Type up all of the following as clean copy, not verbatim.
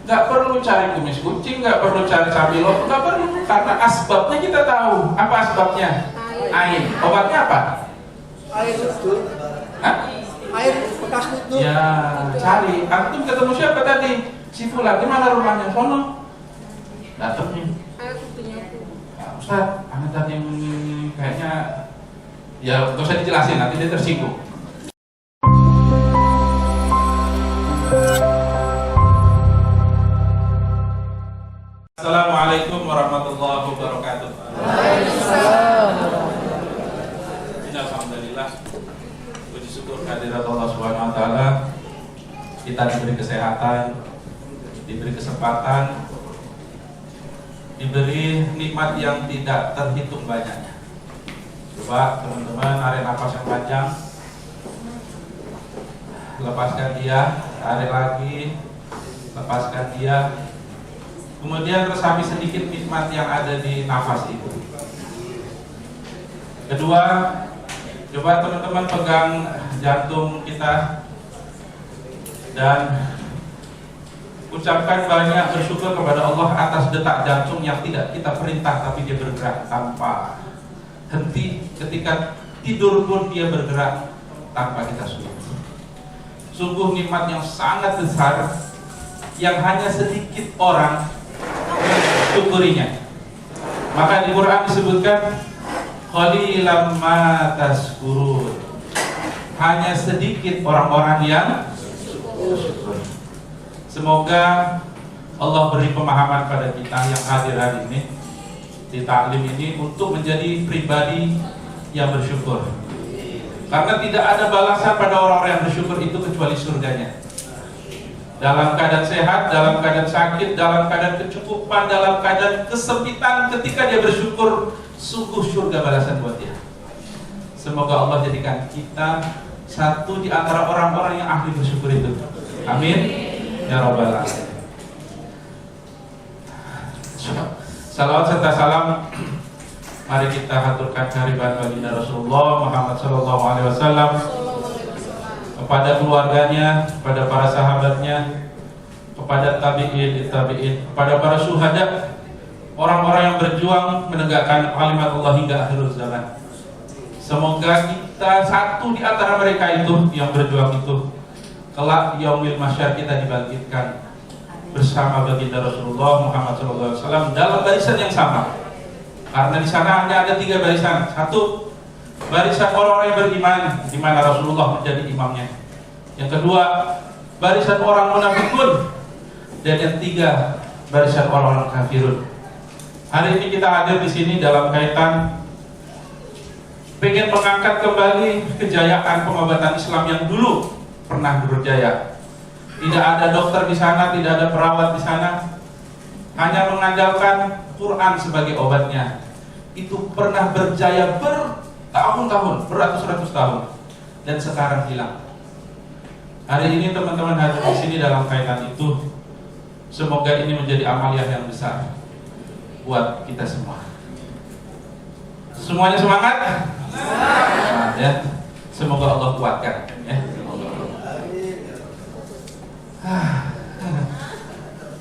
Nggak perlu cari kumis kucing, nggak perlu cari cabai lobak, nggak perlu, karena asbabnya kita tahu. Apa asbabnya? Air. Obatnya apa? Air itu. Hah? Air bekas itu. Ya, cari. Antum ketemu siapa tadi? Si Fulan. Di mana rumahnya? Sono. Datang nih. Nah, Ustaz, anak tadi yang kayaknya ya nggak usah dijelasin, nanti dia tersinggung. Assalamualaikum warahmatullahi wabarakatuh. Waalaikumsalam. Alhamdulillah, puji syukur kehadirat Allah Subhanahu wa taala. Kita diberi kesehatan, diberi kesempatan, diberi nikmat yang tidak terhitung banyaknya. Coba teman-teman tarik nafas yang panjang, lepaskan dia, tarik lagi, lepaskan dia. Kemudian resapi sedikit nikmat yang ada di nafas itu. Kedua, coba teman-teman pegang jantung kita dan ucapkan banyak bersyukur kepada Allah atas detak jantung yang tidak kita perintah, tapi dia bergerak tanpa henti. Ketika tidur pun dia bergerak tanpa kita suruh. Sungguh nikmat yang sangat besar yang hanya sedikit orang syukurinya. Maka di Quran disebutkan qalilan ma tashkurun, hanya sedikit orang-orang yang syukur. Semoga Allah beri pemahaman pada kita yang hadir hari ini di taklim ini untuk menjadi pribadi yang bersyukur. Karena tidak ada balasan pada orang-orang yang bersyukur itu kecuali surganya. Dalam keadaan sehat, dalam keadaan sakit, dalam keadaan kecukupan, dalam keadaan kesempitan, ketika dia bersyukur, sungguh surga balasan buat dia. Semoga Allah jadikan kita satu di antara orang-orang yang ahli bersyukur itu. Amin ya rabbal alamin. Salawat serta salam mari kita haturkan kehadiran baginda Rasulullah Muhammad sallallahu alaihi wasallam, kepada keluarganya, kepada para sahabatnya, kepada tabi'in, kepada para syuhada, orang-orang yang berjuang menegakkan kalimat Allah hingga akhir zaman. Semoga kita satu di antara mereka itu yang berjuang itu. Kelak yaumil mahsyar kita dibangkitkan bersama baginda Rasulullah Muhammad SAW dalam barisan yang sama. Karena di sana hanya ada 3 barisan. Satu, barisan orang-orang yang beriman, di mana Rasulullah menjadi imamnya. Yang kedua, barisan orang munafikun. Dan yang 3, barisan orang-orang kafirun. Hari ini kita hadir di sini dalam kaitan pengen mengangkat kembali kejayaan pengobatan Islam yang dulu pernah berjaya. Tidak ada dokter di sana, tidak ada perawat di sana, hanya mengandalkan Quran sebagai obatnya. Itu pernah berjaya bertahun-tahun, beratus-ratus tahun, dan sekarang hilang. Hari ini teman-teman hadir di sini dalam kaitan itu. Semoga ini menjadi amaliyah yang besar buat kita semua. Semuanya semangat? Semangat ya. Semoga Allah kuatkan ya.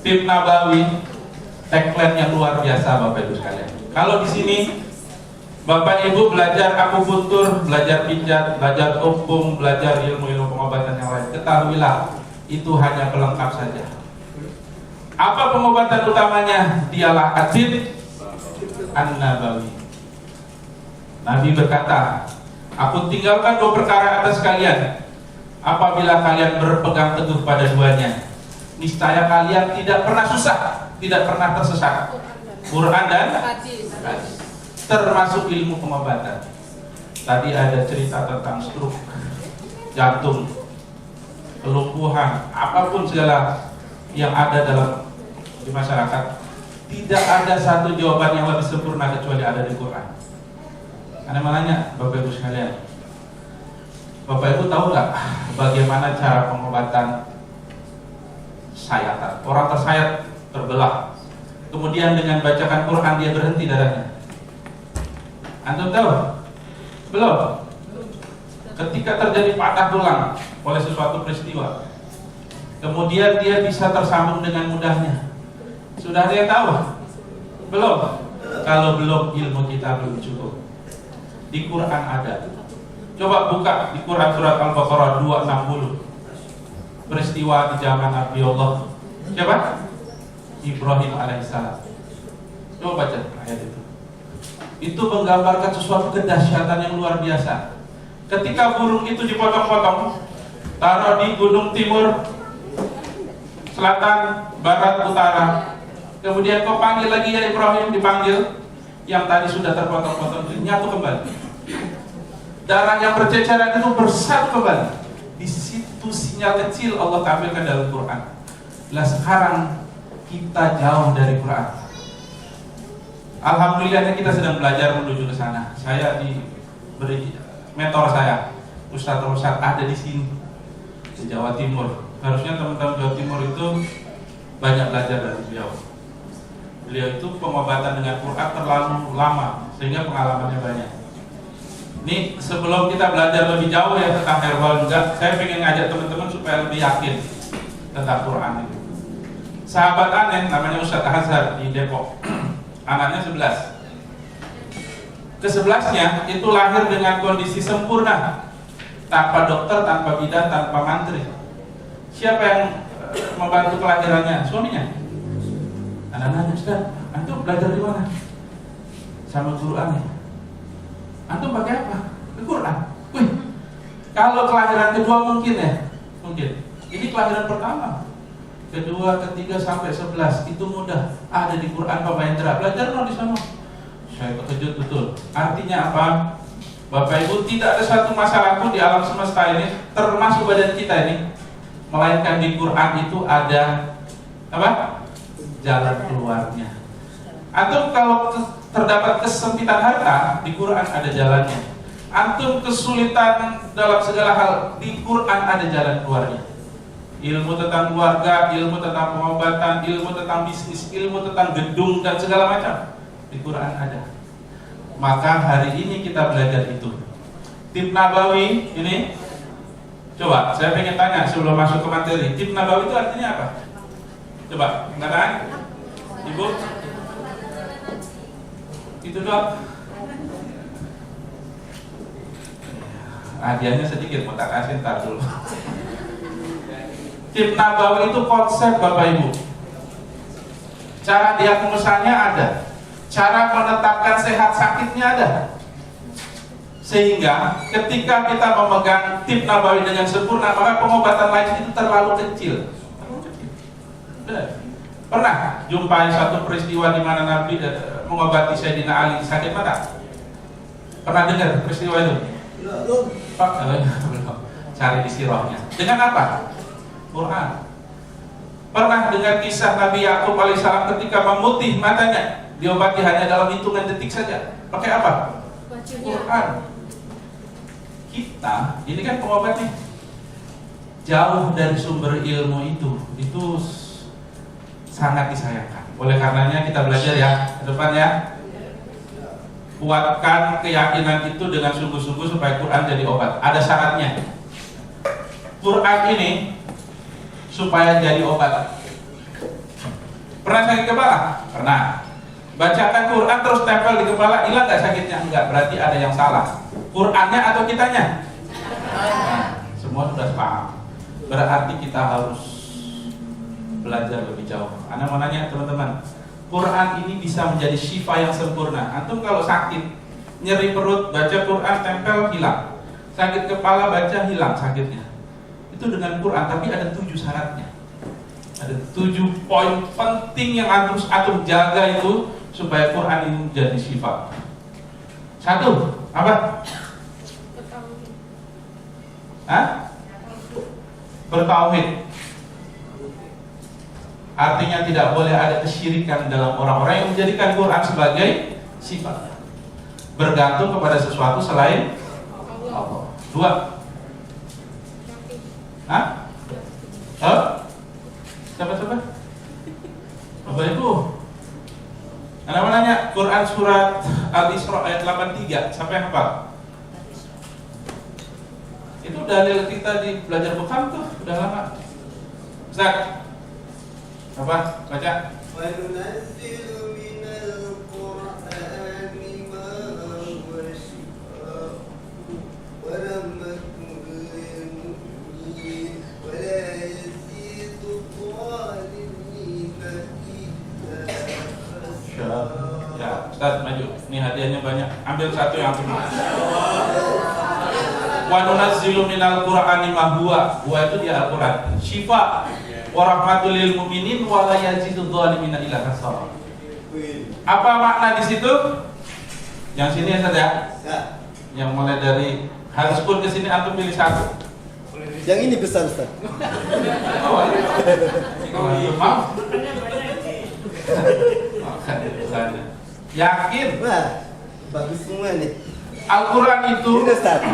Tim Nabawi, tagline yang luar biasa Bapak Ibu sekalian. Kalau di sini Bapak Ibu belajar akupuntur, belajar pijat, belajar opung, belajar ilmu-ilmu pengobatan yang lain, ketahuilah itu hanya pelengkap saja. Apa pengobatan utamanya? Dialah Atib An-Nabawi. Nabi berkata, aku tinggalkan 2 perkara atas kalian. Apabila kalian berpegang teguh pada duanya, niscaya kalian tidak pernah susah, tidak pernah tersesat. Quran dan hadis, termasuk ilmu pengobatan. Tadi ada cerita tentang stroke, jantung, kelumpuhan, apapun segala yang ada di masyarakat. Tidak ada satu jawaban yang lebih sempurna kecuali ada di Quran. Anda menanya, Bapak Ibu sekalian, Bapak Ibu tahu nggak bagaimana cara pengobatan sayatan? Orang tersayat, terbelah, kemudian dengan bacakan Quran dia berhenti darahnya. Antum tahu? Belum. Ketika terjadi patah tulang oleh sesuatu peristiwa, Kemudian dia bisa tersambung dengan mudahnya. Sudah ada yang tahu? Belum? Kalau belum, ilmu kita belum cukup. Di Quran ada. Coba buka di Quran surat Al-Baqarah 260. Peristiwa di zaman Nabi Allah. Siapa? Ibrahim alaihissalam. Coba baca ayat itu. Itu menggambarkan sesuatu kedahsyatan yang luar biasa. Ketika burung itu dipotong-potong, taruh di gunung timur, selatan, barat, utara. Kemudian kau panggil lagi ya Ibrahim, dipanggil. Yang tadi sudah terpotong-potong itu nyatu kembali. Darah yang berceceran itu bersatu kembali. Di situ sinyal kecil Allah tampilkan dalam Quran. Lah sekarang kita jauh dari Quran. Alhamdulillahnya kita sedang belajar menuju ke sana. Saya diberi mentor saya, Ustadz Rosyad ada di sini di Jawa Timur. Harusnya teman-teman Jawa Timur itu banyak belajar dari beliau. Beliau itu pengobatan dengan Quran terlalu lama sehingga pengalamannya banyak. Ini sebelum kita belajar lebih jauh ya tentang herbal juga, saya ingin ngajak teman-teman supaya lebih yakin tentang Quran itu. Sahabat aneh namanya Ustadz Hazar di Depok. Anaknya 11. Ke-11-nya itu lahir dengan kondisi sempurna, tanpa dokter, tanpa bidan, tanpa mantri. Siapa yang membantu kelahirannya? Suaminya. Anak-anaknya, Ustaz, antum belajar di mana? Sama guru aneh. Antum pakai apa? Al-Quran. Wih, kalau kelahiran kedua mungkin ya, mungkin. Ini kelahiran pertama, kedua, ketiga sampai 11 itu mudah. Ada di Quran Pak Mahendra. Belajar di sana. Saya terkejut betul. Artinya apa? Bapak Ibu, tidak ada satu masalah pun di alam semesta ini, termasuk badan kita ini, melainkan di Quran itu ada apa? Jalan keluarnya. Antum kalau terdapat kesempitan harta, di Quran ada jalannya. Antum kesulitan dalam segala hal, di Quran ada jalan keluarnya. Ilmu tentang keluarga, ilmu tentang pengobatan, ilmu tentang bisnis, ilmu tentang gedung dan segala macam, di Quran ada. Maka hari ini kita belajar itu. Tib Nabawi ini, coba saya pengen tanya sebelum masuk ke materi. Tib Nabawi itu artinya apa? Coba, perkataan Ibu. Itu doang. Hadiahnya sedikit, mau tak kasih ntar dulu. Tib Nabawi itu konsep Bapak Ibu. Cara diagnosanya ada, cara menetapkan sehat sakitnya ada. Sehingga ketika kita memegang Tib Nabawi dengan sempurna, maka pengobatan lain itu terlalu kecil. Pernah jumpai satu peristiwa di mana Nabi mengobati Sayyidina Ali sakit mata? Pernah dengar peristiwa itu? Pak, cari di sirahnya. Dengan apa? Quran. Pernah dengar kisah Nabi Yakub alaihissalam ketika memutih matanya, diobati hanya dalam hitungan detik saja. Pakai apa? Quran. Kita, ini kan pengobatnya, jauh dari sumber ilmu itu sangat disayangkan. Oleh karenanya kita belajar ya ke depan ya. Kuatkan keyakinan itu dengan sungguh-sungguh supaya Quran jadi obat. Ada syaratnya. Quran ini supaya jadi obat. Pernah sakit kepala? Pernah. Bacakan Quran terus tempel di kepala, hilang nggak sakitnya? Enggak, berarti ada yang salah. Qurannya atau kitanya? Nah, semua sudah paham. Berarti kita harus belajar lebih jauh. Anda mau nanya teman-teman, Quran ini bisa menjadi syifa yang sempurna. Antum kalau sakit, nyeri perut, baca Quran, tempel, hilang. Sakit kepala, baca, hilang sakitnya. Itu dengan Quran, tapi ada 7 syaratnya. Ada 7 poin penting yang antum jaga itu supaya Quran ini menjadi syifa. 1, apa? Bertauhid. Artinya tidak boleh ada kesyirikan dalam orang-orang yang menjadikan Quran sebagai sifat, bergantung kepada sesuatu selain Allah. 2. Coba. Bapak Ibu, Anda mau nanya Quran surat Al-Isra ayat 83, siapa yang hafal? Itu dalil kita di belajar Bukhari tuh udah lama. Ustaz. Apa? Baca. وَنُنَزِّلُ مِنَ الْقُرْآنِ مَا هُوَ شِفَاءٌ وَرَحْمَةٌ لِّلْمُؤْمِنِينَ وَلَا يَزِيدُ الظَّالِمِينَ إِلَّا خَسَارًا. Ya, Ustaz maju. Ini hadiahnya banyak. Ambil satu yang cuma. Wa nunazzilu minal Qur'ani ma huwa. Huwa itu dia Al-Qur'an. Syifa wa rahmatul lil mu'minin wa la yazidu dzalimina illa khasara. Apa makna di situ? Yang sini ya, ya. Yang mulai dari harus pun ke sini antum pilih satu. Yang ini besar Ustaz. Oh, maaf. Yakin Wah, bagus semua nih. Al-Quran itu Ini Ustaz.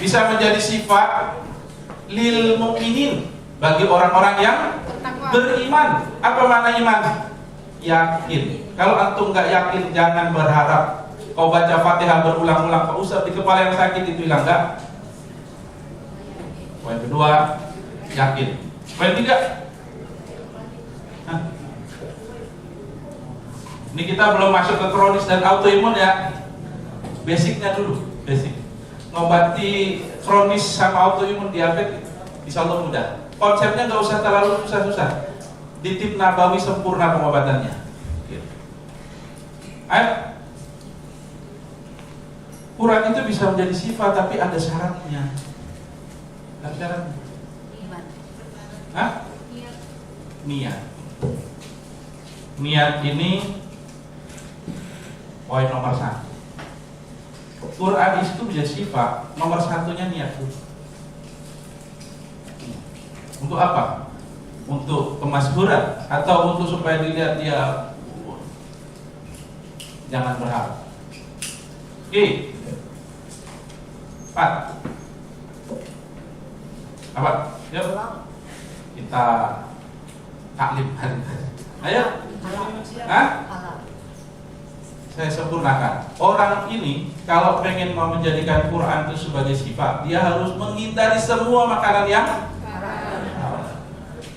bisa menjadi sifat lil mu'minin, bagi orang-orang yang beriman. Apa makna iman? Yakin. Kalau antum nggak yakin, jangan berharap. Kau baca Fatihah berulang-ulang, kau usap di kepala yang sakit itu hilang nggak? Poin kedua, yakin. Poin tiga, ini kita belum masuk ke kronis dan autoimun ya. Basicnya dulu, basic. Ngobati kronis sama autoimun diabetes insya Allah mudah. Konsepnya nggak usah terlalu susah-susah. Di tip Nabawi sempurna pengobatannya. Ayo. Quran itu bisa menjadi sifat tapi ada syaratnya. Ada syaratnya. Hah? Niat. Niat ini poin nomor 1. Quran itu bisa sifat, nomor satunya niat dulu. Untuk apa? Untuk kemasyhuran atau untuk supaya dilihat dia? Jangan berharap. Oke. 4. Apa? Yuk. Kita taklim hari ini. Ayo. Hah? Saya sempurnakan. Orang ini kalau pengen mau menjadikan Quran itu sebagai sifat, dia harus menghindari semua makanan yang haram.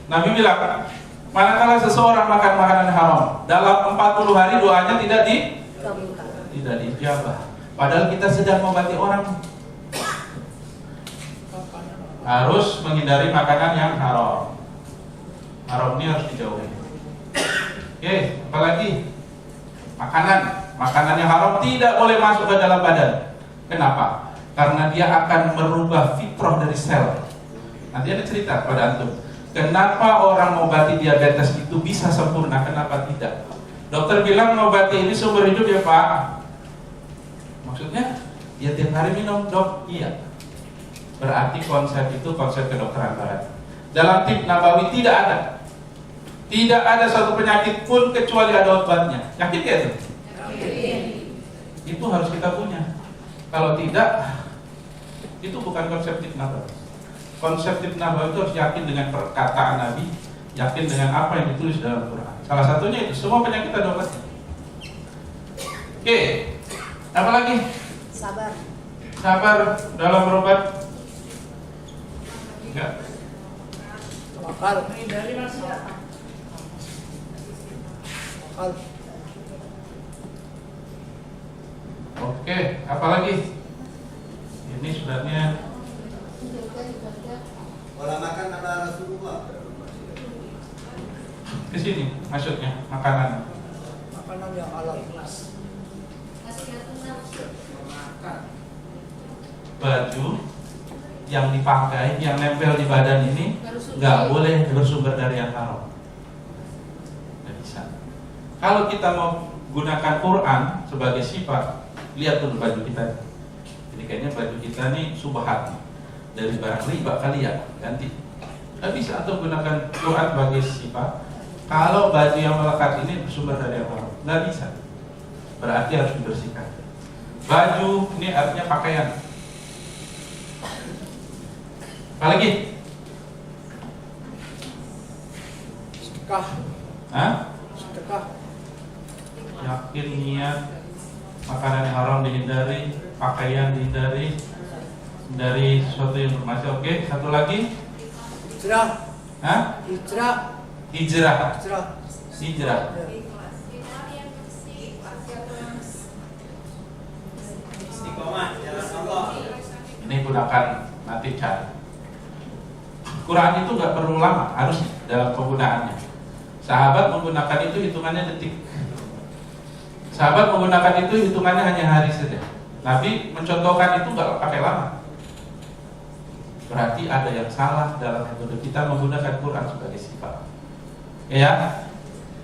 Nabi bilang, manakala seseorang makan makanan haram, dalam 40 hari doanya tidak dijabah. Padahal kita sedang mengobati orang. Harus menghindari makanan yang haram. Haram ini harus dijauhi. Oke, apalagi makanan yang haram tidak boleh masuk ke dalam badan. Kenapa? Karena dia akan merubah fitrah dari sel. Nanti ada cerita pada antum. Kenapa orang mengobati diabetes itu bisa sempurna? Kenapa tidak? Dokter bilang mengobati ini sumber hidup ya Pak. Maksudnya? Ya tiap hari minum dok. Iya. Berarti konsep itu konsep kedokteran barat. Dalam tip Nabawi tidak ada. Tidak ada satu penyakit pun kecuali ada obatnya. Yakin gak itu? Itu harus kita punya. Kalau tidak, itu bukan konsep tip Nabawi. Konsep tip Nabawi itu harus yakin dengan perkataan Nabi, yakin dengan apa yang ditulis dalam Quran. Salah satunya itu, semua penyakit ada obatnya. Oke, apa lagi? Sabar dalam berobat. Enggak. Akal. Oke, apalagi? Ini sebenarnya Pola makan ala Rasulullah. ke sini maksudnya makanan. Makanan yang halal. Baju yang dipakai, yang nempel di badan ini nggak boleh bersumber dari yang haram. Nggak bisa. Kalau kita mau gunakan Quran sebagai sifat, lihat dulu baju kita. Jadi kayaknya baju kita nih subhat dari barang riba kali ya, ganti. Nggak bisa atau gunakan Quran sebagai sifat. Kalau baju yang melekat ini bersumber dari yang haram, nggak bisa. Berarti harus dibersihkan. Baju ini artinya pakaian. Apalagi? Sedekah. Hah? Sedekah. Yakin niat, makanan yang haram dihindari, pakaian dihindari, dari sesuatu yang bermasalah. Oke, satu lagi. Hijrah. Hah? Hijrah. Hijrah. Hijrah. Hijrah. Ya. Istiqomah jalan Allah. Ini gunakan nanti cari. Quran itu nggak perlu lama harus dalam penggunaannya. Sahabat menggunakan itu hitungannya detik. Sahabat menggunakan itu hitungannya hanya hari saja. Nabi mencontohkan itu nggak pakai lama. Berarti ada yang salah dalam metode kita menggunakan Quran sebagai sifat. Ya,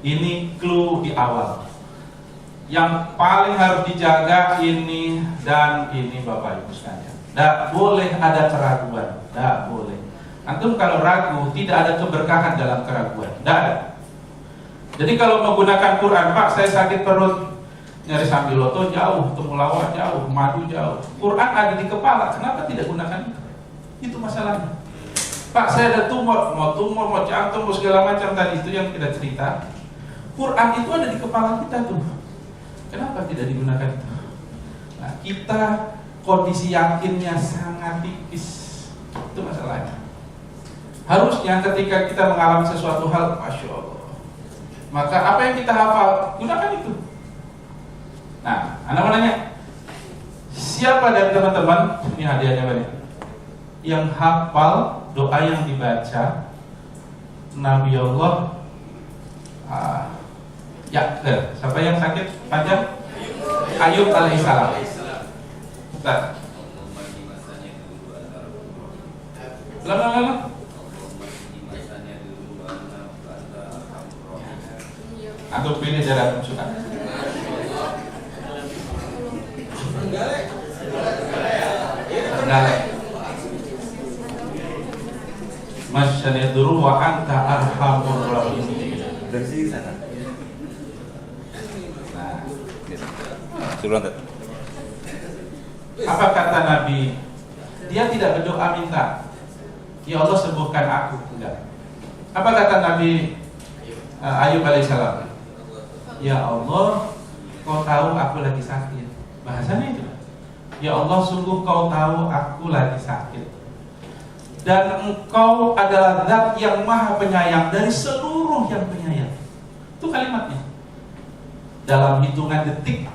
ini clue di awal. Yang paling harus dijaga ini dan ini Bapak Ibu sekalian. Tidak boleh ada keraguan, tidak boleh. Antum kalau ragu tidak ada keberkahan dalam keraguan, tidak ada. Jadi kalau menggunakan Quran, Pak saya sakit perut, nyari sambil loto jauh, temulawak jauh, madu jauh. Quran ada di kepala, kenapa tidak gunakan itu? Itu masalahnya. Pak saya ada tumor, mau jantung, mau segala macam tadi itu yang kita cerita. Quran itu ada di kepala kita tuh. Kenapa tidak digunakan itu? Nah, kita kondisi yakinnya sangat tipis. Itu masalahnya. Harusnya ketika kita mengalami sesuatu hal, Masya Allah, maka apa yang kita hafal, gunakan itu. Nah, Anda mau nanya, siapa dari teman-teman, ini hadiahnya banyak, yang hafal doa yang dibaca Nabi Allah, siapa yang sakit panjang? Ayub alaihissalam. Bentar. Lama. Aku pilih jarak suka. Enggak. Masyaallah duru wa anta arhamur rahimin. Dari sana. Nah, Suruh apa kata Nabi? Dia tidak berdoa minta, ya Allah sembuhkan aku, enggak. Apa kata Nabi Ayub alaihissalam? Ya Allah, kau tahu aku lagi sakit. Bahasanya itu. Ya Allah, sungguh kau tahu aku lagi sakit. Dan engkau adalah zat yang maha penyayang dari seluruh yang penyayang. Itu kalimatnya. Dalam hitungan detik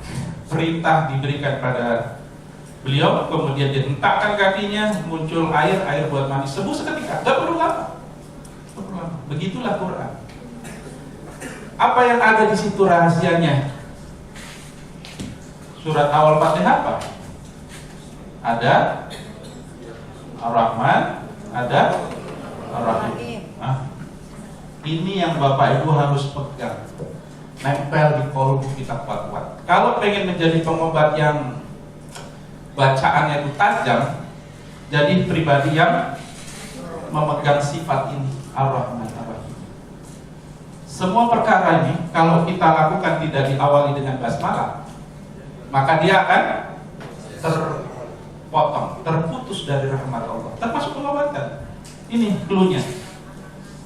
perintah diberikan pada beliau, kemudian dihentakkan kakinya, muncul air buat mandi, sembuh seketika, gak perlu lama. Begitulah Quran. Apa yang ada di situ rahasianya? Surat awal Fatihah apa? Ada Ar-Rahman, ada Ar-Rahim. Ini yang Bapak Ibu harus pegang, nempel di kolbu kita kuat-kuat. Kalau pengen menjadi pengobat yang bacaannya itu tajam, jadi pribadi yang memegang sifat ini, Ar-Rahman, Ar-Rahim. Semua perkara ini kalau kita lakukan tidak diawali dengan basmalah, maka dia akan terpotong, terputus dari rahmat Allah, termasuk pengobatan. Ini cluenya.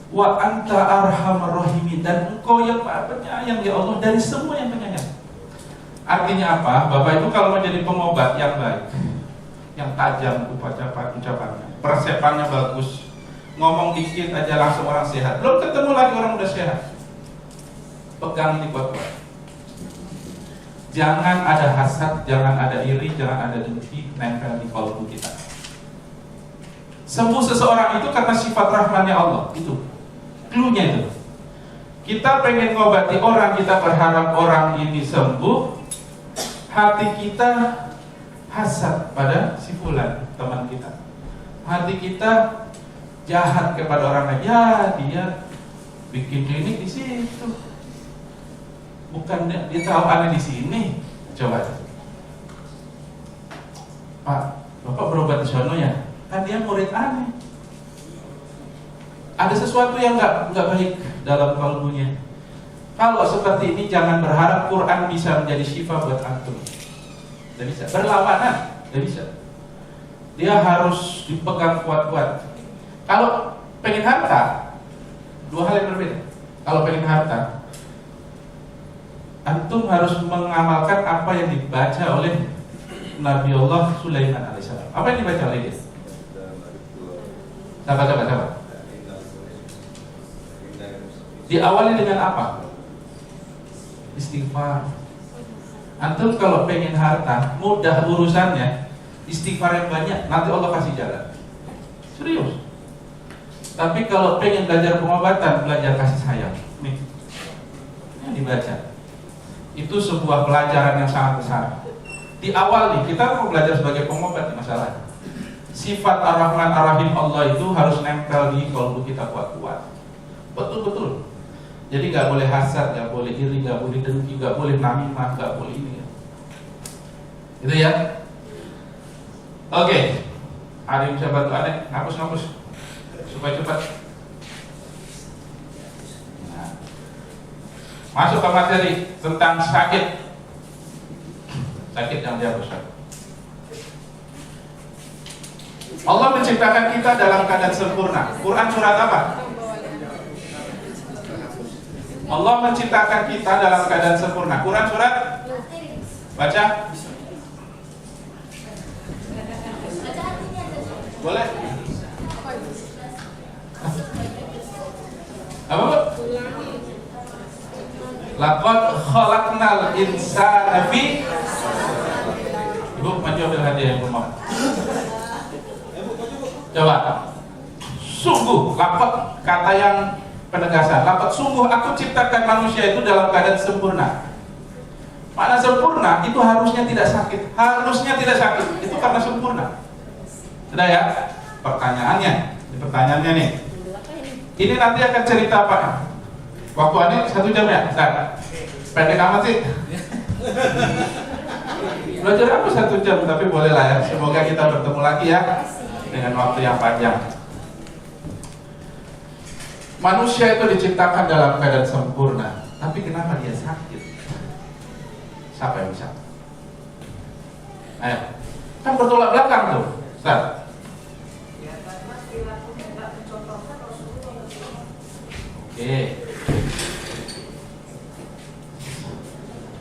Wa anta arhamar rahimin, dan engkau yang maha penyayang ya Allah dari semua yang penyayang. Artinya apa? Bapak itu kalau menjadi pengobat yang baik, yang tajam ucapannya, persiapannya bagus, ngomong dikit aja langsung orang sehat, belum ketemu lagi orang udah sehat. Pegang ini kuat-kuat. Jangan ada hasad, jangan ada iri, jangan ada dengki nempel di kalbu kita. Sembuh seseorang itu karena sifat rahmannya Allah. Itu cluenya itu. Kita pengen ngobati orang, kita berharap orang ini sembuh, hati kita hasad pada si fulan, teman kita. Hati kita jahat kepada orang lain. Ya, dia bikin klinik di situ. Bukan dia tahu aneh di sini. Coba, Pak, Bapak berobat di sono ya? Kan dia murid aneh. Ada sesuatu yang nggak baik dalam kalbunya. Kalau seperti ini jangan berharap Quran bisa menjadi syifa buat antum. Tidak bisa. Berlawanan, tidak bisa. Dia harus dipegang kuat-kuat. Kalau pengen harta, dua hal yang berbeda. Kalau pengen harta, antum harus mengamalkan apa yang dibaca oleh Nabi Allah Sulaiman alaihissalam. Apa yang dibaca oleh dia? Coba. Diawali dengan apa? Istighfar. Antum kalau pengen harta, mudah urusannya, istighfar yang banyak, nanti Allah kasih jalan. Serius. Tapi kalau pengen belajar pengobatan, belajar kasih sayang. Nih, yang dibaca. Itu sebuah pelajaran yang sangat besar. Di awal nih, kita mau belajar sebagai pengobat masalah. Sifat Ar-Rahman Ar-Rahim Allah itu harus nempel di kalbu kita kuat-kuat. Betul-betul. Jadi nggak boleh hasad, nggak boleh iri, nggak boleh dengki, nggak boleh namimah, nggak boleh ini. Gitu ya. Oke. Ada yang bisa bantu aneh? Hapus supaya cepat. Nah. Masuk ke materi tentang sakit. Sakit yang dihapus. Allah menciptakan kita dalam keadaan sempurna. Quran surat apa? Allah menciptakan kita dalam keadaan sempurna. Quran surat? Baca. Boleh? Apa bu? Laqad khalaqnal insana fi. Ibu maju ambil hadiah yang rumah. Coba. Sungguh, laqad kata yang penegasan. Laqad sungguh aku ciptakan manusia itu dalam keadaan sempurna. Mana sempurna itu harusnya tidak sakit. Harusnya tidak sakit. Itu karena sempurna. Sudah ya? Pertanyaannya nih. Ini nanti akan cerita apa? Waktu ini 1 jam ya? Ustaz? Pendek amat sih. Belajar apa 1 jam? Tapi boleh lah ya. Semoga kita bertemu lagi ya dengan waktu yang panjang. Manusia itu diciptakan dalam keadaan sempurna. Tapi kenapa dia sakit? Siapa yang bisa? Ayo. Kan bertolak belakang tuh, Ustaz. Oke.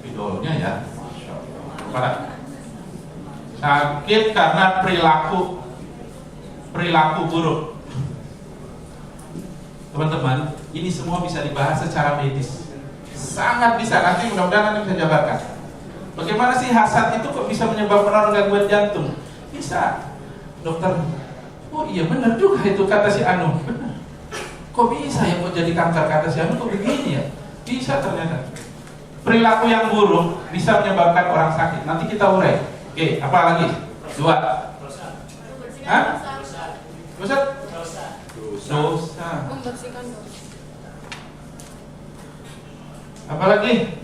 Videonya ya. Masya Allah. Sakit karena perilaku buruk. Teman-teman, ini semua bisa dibahas secara medis. Sangat bisa, nanti mudah-mudahan Anda bisa jabarkan. Bagaimana sih hasad itu kok bisa menyebabkan orang gangguan jantung? Bisa. Dokter, oh iya benar juga itu kata si Anu. Benar. Kok bisa ya kok jadi kanker kata si Anu kok begini ya? Bisa ternyata. Perilaku yang buruk bisa menyebabkan orang sakit. Nanti kita urai. Oke, apa lagi? 2. Hah? Dosa. Membersihkan dosa. Apa lagi?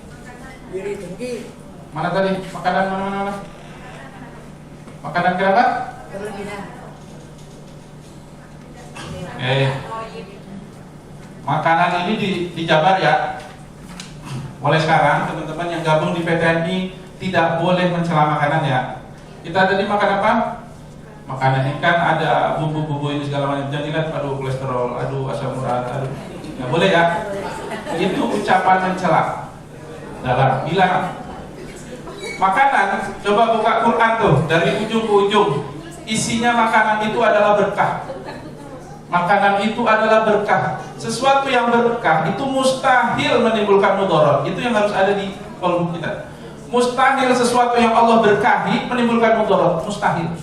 Iri dengki, Mana tadi? Makanan mana? Makanan kenapa? berlebihan. Makanan ini dijabar ya. Mulai sekarang teman-teman yang gabung di PTNI tidak boleh mencela makanan ya. Kita tadi makan apa? Makanan ikan ada bumbu-bumbu ini segala macam. Jangan dilihat aduh kolesterol, aduh asam urat, aduh. Nggak boleh ya. Itu ucapan mencela. Dalam bilang makanan, coba buka Quran tuh dari ujung ke ujung. Isinya makanan itu adalah berkah. Makanan itu adalah berkah. Sesuatu yang berkah itu mustahil menimbulkan mudarat. Itu yang harus ada di kolom kita. Mustahil sesuatu yang Allah berkahi menimbulkan mudarat. Mustahil.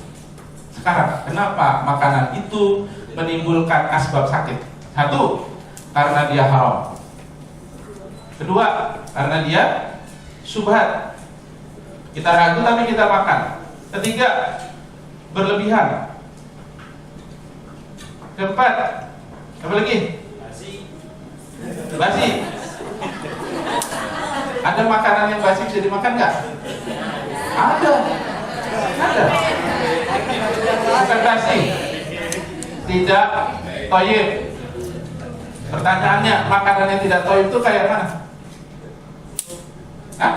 Sekarang, kenapa makanan itu menimbulkan asbab sakit? 1, karena dia haram. 2, karena dia syubhat. Kita ragu tapi kita makan. 3, berlebihan. 4, apa lagi? Basi. Ada makanan yang basi bisa dimakan nggak? Ada. Bukan basi. Tidak thayyib. Pertanyaannya, makanan yang tidak thayyib itu kayak mana? Hah?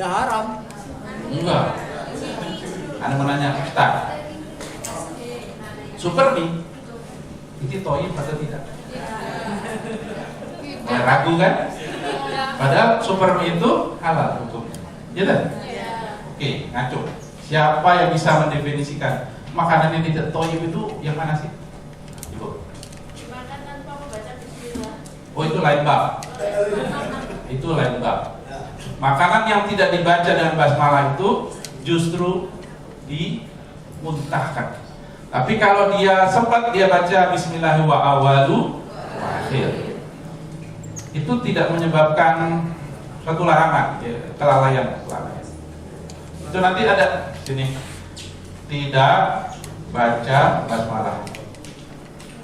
Ya haram. Enggak. Anda menanya, Ustaz, super mie itu thayyib atau tidak? Ya, ragu kan? Padahal super mie itu halal hukumnya. Ya kan? Oke, ngaco. Siapa yang bisa mendefinisikan makanan yang tidak thayyib itu yang mana sih? Ibu. Dimakan tanpa membaca bismillah. Oh, itu lain bab. Itu lain bab. Makanan yang tidak dibaca dengan basmalah itu justru dimuntahkan. Tapi kalau dia sempat dia baca bismillahirrahmanirrahim wa awalu wa akhir, itu tidak menyebabkan suatu larangan, kelalaian. Itu nanti ada sini, tidak baca basmalah.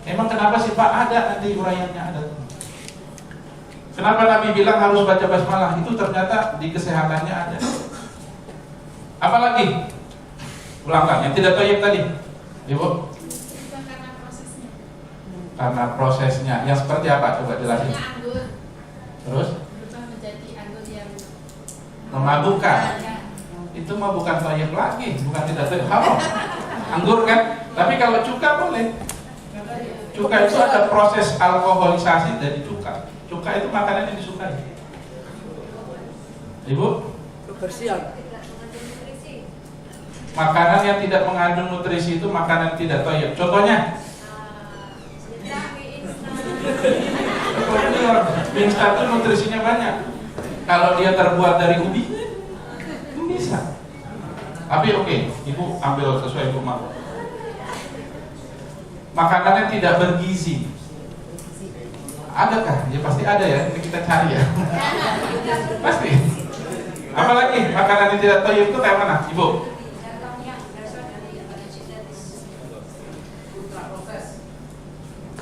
Emang kenapa sih Pak? Ada nanti uraiannya ada. Kenapa Nabi bilang harus baca basmalah? Itu ternyata di kesehatannya ada. Apalagi? Ulangkan yang tidak thayyib tadi, Ibu. Karena prosesnya. Karena prosesnya. Yang seperti apa? Coba jelasin. Anggur. Terus? Berubah menjadi anggur yang Memabukkan. Itu mah bukan thayyib lagi, bukan tidak thayyib, haram. Anggur kan? Tapi kalau cuka boleh. Cuka itu ada proses alkoholisasi dari cuka. Cuka itu makanan yang disukai. Ibu? Kebersihan. Makanan yang tidak mengandung nutrisi itu makanan tidak thayyib. Contohnya? Mie instan itu nutrisinya banyak. Kalau dia terbuat dari ubi, bisa. Tapi oke, Ibu ambil sesuai Ibu mau. Makanannya tidak bergizi. Adakah? Ya pasti ada ya. Ini kita cari ya. Pasti. Apalagi makanan yang tidak thayyib itu kayak mana, Ibu?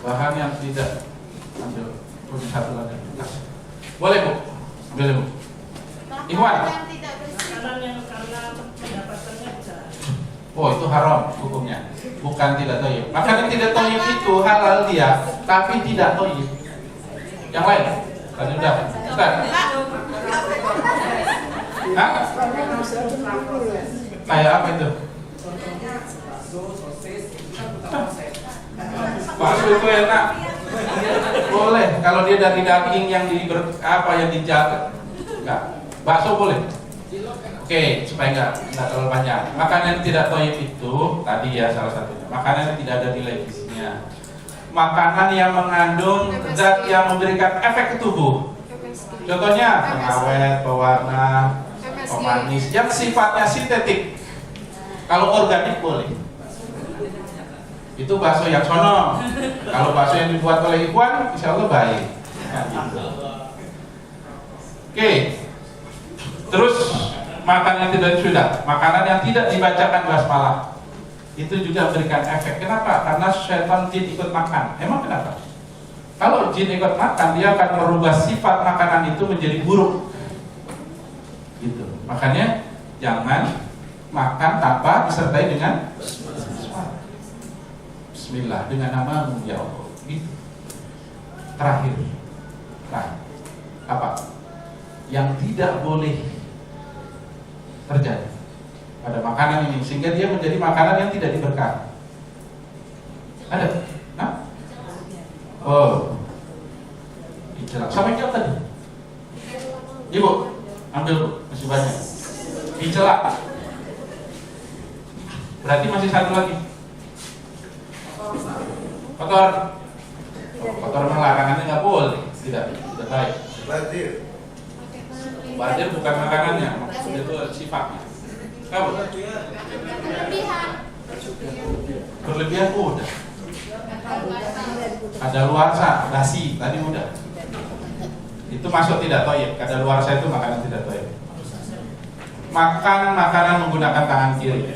Bahan yang tidak ambil punya satu lagi. Boleh Bu, ambil Bu. Ikhwan. Oh itu haram hukumnya, bukan tidak thayyib. Makanan tidak thayyib itu halal dia, tapi tidak thayyib. Yang lain? Tadi udah. Ustaz. Hah? Kayak apa itu? Bakso itu enak. Boleh kalau dia dari daging yang yang dijaga. Enggak. Bakso boleh. Oke, supaya enggak terlalu panjang. Makanan tidak thayyib itu tadi ya salah satunya. Makanan yang tidak ada nilai gizinya. Makanan yang mengandung zat yang memberikan efek ke tubuh. Contohnya pengawet, pewarna, pemanis yang sifatnya sintetik. Kalau organik boleh. Itu bakso yang sono. Kalau bakso yang dibuat oleh Ikhwan, insya Allah baik. Oke. Terus makanan yang tidak sudah, makanan yang tidak dibacakan basmalah itu juga memberikan efek. Kenapa? Karena syaitan jin ikut makan. Emang kenapa? Kalau jin ikut makan, dia akan merubah sifat makanan itu menjadi buruk. Gitu. Makanya jangan makan tanpa disertai dengan Bismillah dengan namamu ya Allah. Gitu. Terakhir. Nah, apa? Yang tidak boleh terjadi pada makanan ini sehingga dia menjadi makanan yang tidak diberkahi. Ada? Nah? Oh. Dicelak. Sampai jam tadi. Ibu, ambil Bu, masih banyak. Dicelak. Berarti masih satu lagi. Kotor. Kotor memang larangannya nggak boleh. Tidak baik. Badir bukan makanannya, itu sifatnya. Kamu? Berlebihan udah. Kadaluarsa, dasi tadi udah. Itu masuk tidak thayyib. Kadaluarsa itu makanan tidak thayyib. Makan makanan menggunakan tangan kiri.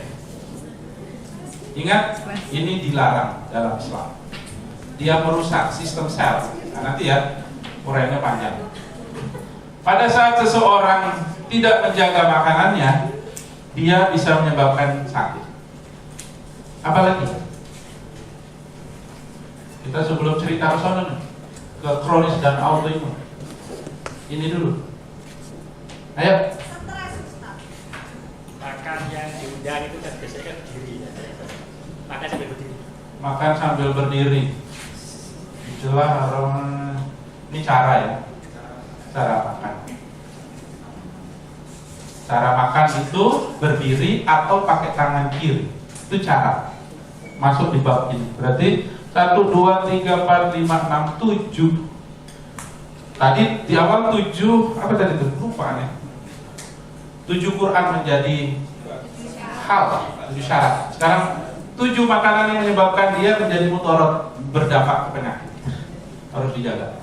Ingat, ini dilarang dalam Islam. Dia merusak sistem sel. Nah, nanti ya, uraiannya panjang. Pada saat seseorang tidak menjaga makanannya, dia bisa menyebabkan sakit. Apalagi? Kita sebelum cerita ke kronis dan autoimun. Ini dulu. Ayo. Makan yang diundang itu kan biasanya kan berdiri. Makan sambil berdiri. Makan sambil berdiri. Itulah ini cara ya. Cara makan. Cara makan itu berdiri atau pakai tangan kiri. Itu cara. Masuk di bab ini. Berarti 1, 2, 3, 4, 5, 6, 7. Tadi di awal 7 apa tadi itu? Lupa nih. 7 Quran menjadi hal, 7 syarat. Sekarang 7 makanan yang menyebabkan dia menjadi mudarat, berdampak ke penyakit. Harus dijaga.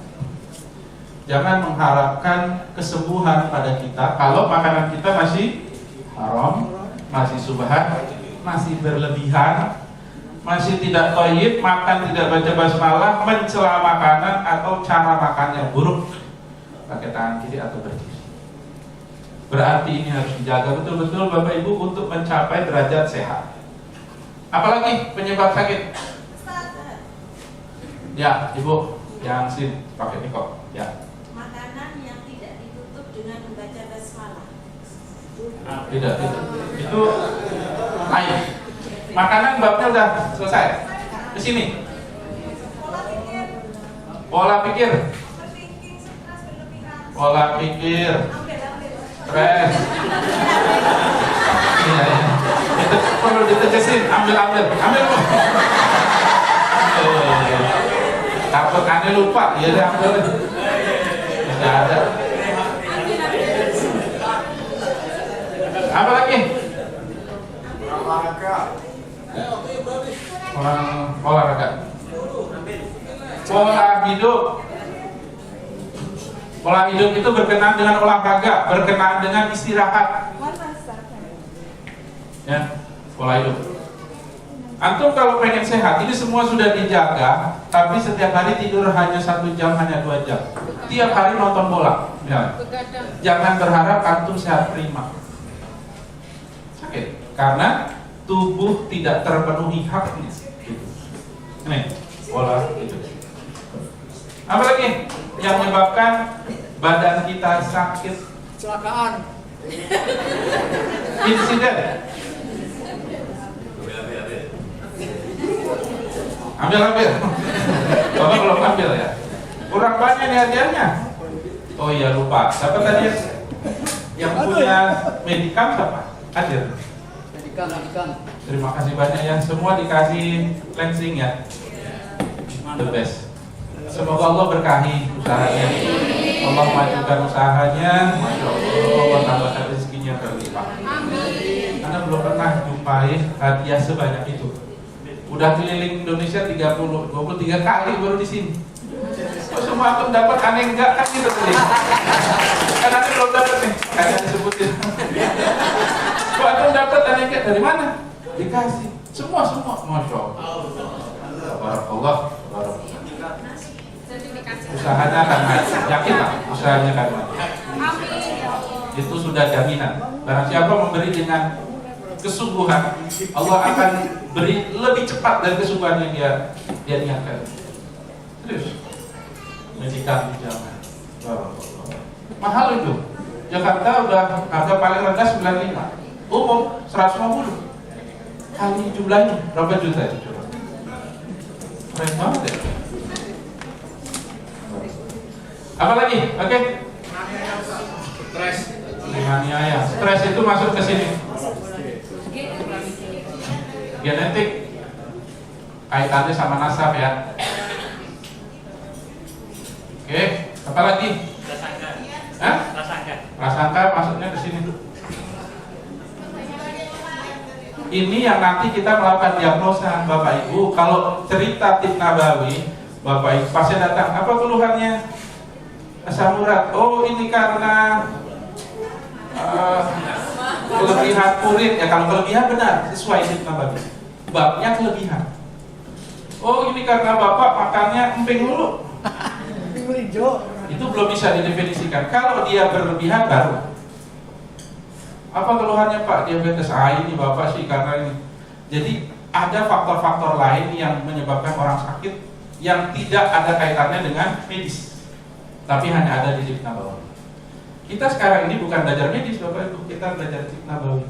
Jangan mengharapkan kesembuhan pada kita kalau makanan kita masih haram, masih subhan, masih berlebihan, masih tidak thayyib, makan tidak baca basmalah, mencela makanan atau cara makannya buruk, pakai tangan kiri atau berdiri. Berarti ini harus dijaga betul-betul Bapak Ibu untuk mencapai derajat sehat. Apalagi penyebab sakit? Ya, Ibu, yang sin pakai nikop. Ya. Makanan yang tidak ditutup dengan membaca basmalah. Tidak. Itu lain. Makanan babnya udah selesai. Ke sini. Pola pikir. Pola pikir. Stres. Iya. Itu perlu ditegasin. Ambil. Takut aneh lupa. Iya deh, ambil. Tidak ada. Apa lagi? Olahraga. Pola hidup itu berkenaan dengan olahraga, berkenaan dengan istirahat. Ya, pola hidup. Antum kalau pengen sehat, ini semua sudah dijaga, tapi setiap hari tidur hanya 1 jam, hanya 2 jam. Tiap hari nonton bola. Ya. Jangan berharap antum sehat prima. Sakit, karena tubuh tidak terpenuhi haknya. Ini pola hidup. Apa lagi yang menyebabkan badan kita sakit? Kecelakaan. Insiden. Ambil. Bapak belum ambil ya? Kurang banyak nih hadiahnya. Oh iya lupa. Siapa tadi yang punya Medicam siapa? Hadir. Medikan. Terima kasih banyak ya. Semua dikasih cleansing ya. The best. Semoga Allah berkahi usahanya. Allah majukan usahanya. Masya Allah tambah rezekinya berlimpah. Anda belum pernah jumpai hadiah sebanyak itu. Udah keliling Indonesia 23 kali baru di sini. Oh, semua aku dapat, aneh enggak kan gitu tadi. Kan aneh belum dapat nih. Kayak disebutin. Kok aku dapat, aneh enggak dari mana? Dikasih. Semua. Masya Allah. Barakallah. Usahanya akan naik. Yakin lah, usahanya akan naik. Itu sudah jaminan. Barang siapa memberi dengan kesungguhan, Allah akan beri lebih cepat dari kesungguhan yang dia niatkan. Terus Medicam jangan. Mahal itu. Jakarta udah harga paling rendah 95. Umum 150. Kali jumlahnya berapa juta itu coba? Keren banget ya. Apa lagi? Oke. Stres. Menganiaya. Stres itu masuk ke sini. Genetik kaitannya sama nasab ya. Oke, apa lagi? Prasangka. Hah? Prasangka masuknya ke sini. Ini yang nanti kita melakukan diagnosa Bapak Ibu. Kalau cerita Tib Nabawi, Bapak Ibu pasien datang, apa keluhannya? Asam urat. Oh, ini karena kelebihan urin ya. Kalau kelebihan benar sesuai Tib Nabawi. Babnya kelebihan. Oh, ini karena Bapak makannya emping dulu. Itu belum bisa didefinisikan. Kalau dia berlebihan baru. Apa keluhannya Pak? Diabetes. Ini Bapak sih karena ini. Jadi ada faktor-faktor lain yang menyebabkan orang sakit yang tidak ada kaitannya dengan medis, tapi hanya ada di Tib Nabawi. Kita sekarang ini bukan belajar medis Bapak Ibu, kita belajar Tib Nabawi.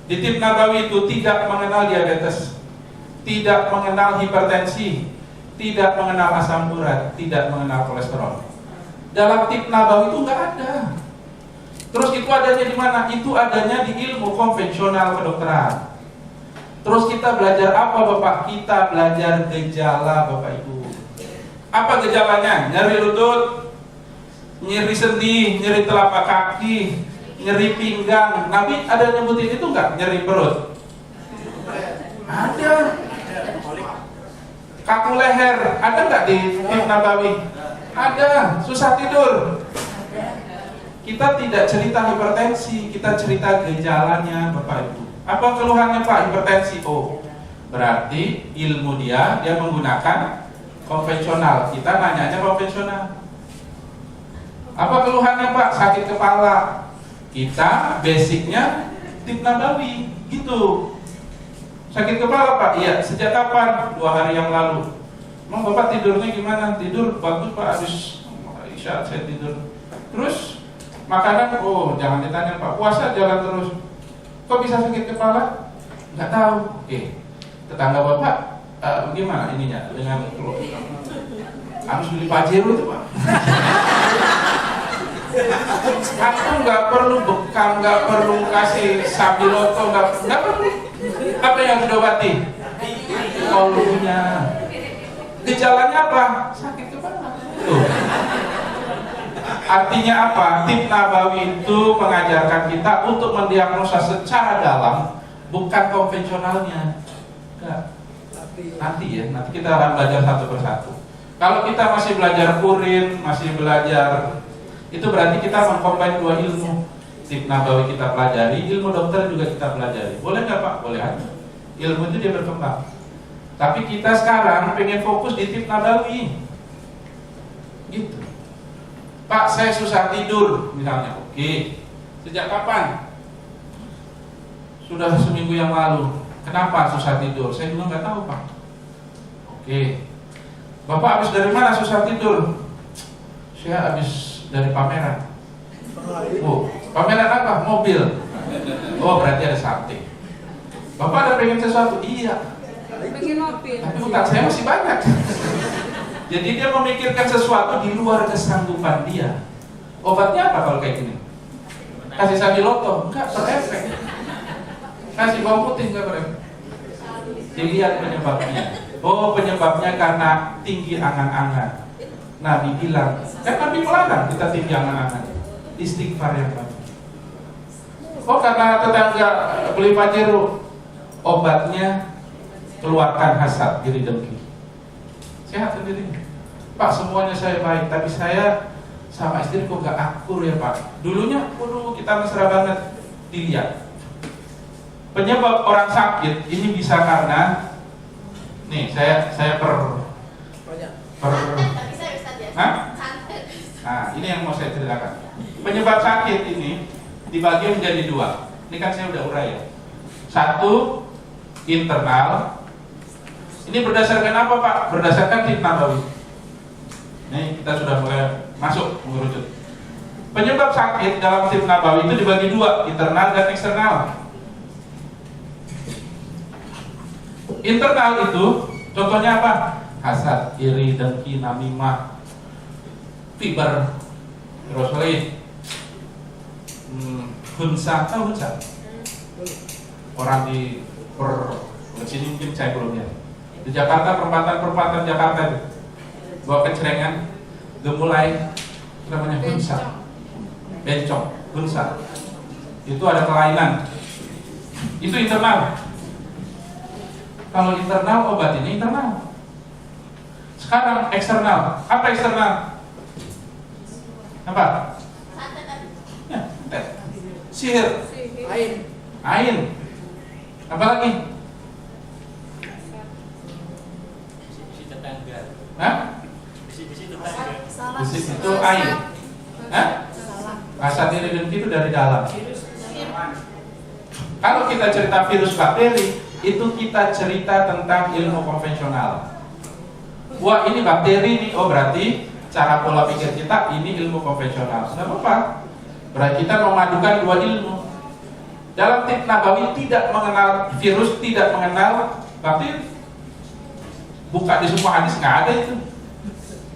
Di Tib Nabawi itu tidak mengenal diabetes, tidak mengenal hipertensi, tidak mengenal asam urat, tidak mengenal kolesterol. Dalam Tib Nabawi itu nggak ada. Terus itu adanya di mana? Itu adanya di ilmu konvensional kedokteran. Terus kita belajar apa Bapak? Kita belajar gejala Bapak Ibu. Apa gejalanya? Nyeri lutut, nyeri sendi, nyeri telapak kaki, nyeri pinggang. Nabi ada nyebutin itu nggak? Nyeri perut? Ada. Kaku leher, ada nggak di Tips Nabawi? Ada. Susah tidur? Kita tidak cerita hipertensi, kita cerita gejalanya, Bapak Ibu. Apa keluhannya Pak hipertensi? Oh, berarti ilmu dia menggunakan konvensional. Kita nanyanya konvensional. Apa keluhannya Pak? Sakit kepala. Kita basicnya Tips Nabawi, gitu. Sakit kepala Pak? Iya. Sejak kapan? 2 hari yang lalu. Emang Bapak tidurnya gimana? Tidur bagus Pak, habis isya saya tidur. Terus makanan? Oh, jangan ditanya Pak. Puasa jalan terus. Kok bisa sakit kepala? Nggak tahu. Tetangga Bapak gimana ininya dengan harus beli Pajero itu Pak? Aku nggak perlu bekam, nggak perlu kasih Sabiloto, nggak perlu. Apa yang harus diobati? Olunya. Gejalanya apa? Sakit kepala. Tuh. Artinya apa? Tips Nabawi itu mengajarkan kita untuk mendiagnosa secara dalam, bukan konvensionalnya. Enggak. Nanti kita akan belajar satu persatu. Kalau kita masih belajar urin, masih belajar, itu berarti kita mengcombine 2 ilmu. Tips Nabawi kita pelajari, ilmu dokter juga kita pelajari. Boleh nggak Pak? Boleh aja. Ilmu itu dia berkembang. Tapi kita sekarang pengen fokus di Tips Nabawi. Gitu. Pak, saya susah tidur misalnya. Oke. Sejak kapan? Sudah seminggu yang lalu. Kenapa susah tidur? Saya juga nggak tahu Pak. Oke. Bapak habis dari mana susah tidur? Saya habis dari pameran. Oh, pameran apa? Mobil. Oh, berarti ada something. Bapak ada pengen sesuatu? Iya. Pengen mobil. Tapi utang saya masih banyak. Jadi dia memikirkan sesuatu di luar kesanggupan dia. Obatnya apa kalau kayak gini? Kasih Sabiloto? Enggak, berefek. Kasih bawang putih? Enggak berefek. Dilihat penyebabnya. Oh, penyebabnya karena tinggi angan-angan. Nabi bilang, kan Nabi melarang kita tinggi angan-angan. Istighfar yang banyak. Oh, karena tetangga beli Pajero, obatnya keluarkan hasad, iri dengki. Sehat sendiri. Pak, semuanya saya baik, tapi saya sama istri kok gak akur ya Pak. Dulunya, kita mesra banget. Dilihat. Penyebab orang sakit ini bisa karena, nih saya per Hah? Nah, ini yang mau saya ceritakan. Penyebab sakit ini dibagi menjadi 2. Ini kan saya udah urai ya. 1 internal. Ini berdasarkan apa Pak? Berdasarkan Tips Nabawi. Ini kita sudah mulai masuk mengerucut. Penyebab sakit dalam Tips Nabawi itu dibagi 2, internal dan eksternal. Internal itu contohnya apa? Hasad, iri, dengki, namimah, fiber, terus lagi hunsa, tahu hunsa? Orang di sini mungkin saya belum lihat. Di Jakarta, perempatan Jakarta itu bawa kecerengan, gemulai, namanya hunsa, bencong, hunsa. Itu ada kelainan. Itu internal. Kalau internal, obat ini internal. Sekarang eksternal. Apa eksternal? Apa? Ya, sihir. Ain. Apa lagi? Bisi tetangga. Hah? Bisi tetangga. Bisi itu ain. Hah? Rasa diri dengki itu dari dalam. Kalau kita cerita virus bakteri, itu kita cerita tentang ilmu konvensional. Wah, ini bakteri nih, oh berarti cara pola pikir kita ini ilmu konvensional. Nggak apa-apa. Berarti kita memadukan 2 ilmu. Dalam Tips Nabawi tidak mengenal virus, tidak mengenal bakteri. Buka di semua hadis nggak ada itu.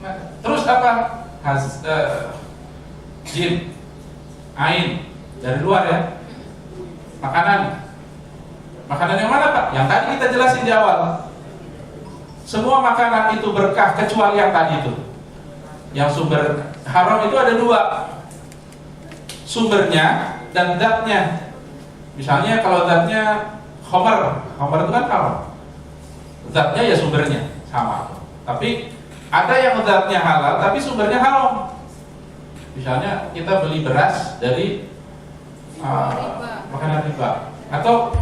Nah, terus apa? Jin, ain dari luar ya. Makanan yang mana Pak? Yang tadi kita jelasin di awal. Semua makanan itu berkah kecuali yang tadi itu, yang sumber Haram itu ada dua, sumbernya dan zatnya. Misalnya kalau zatnya khamar itu kan haram, zatnya ya sumbernya sama. Tapi ada yang zatnya halal tapi sumbernya haram. Misalnya kita beli beras dari makanan riba, atau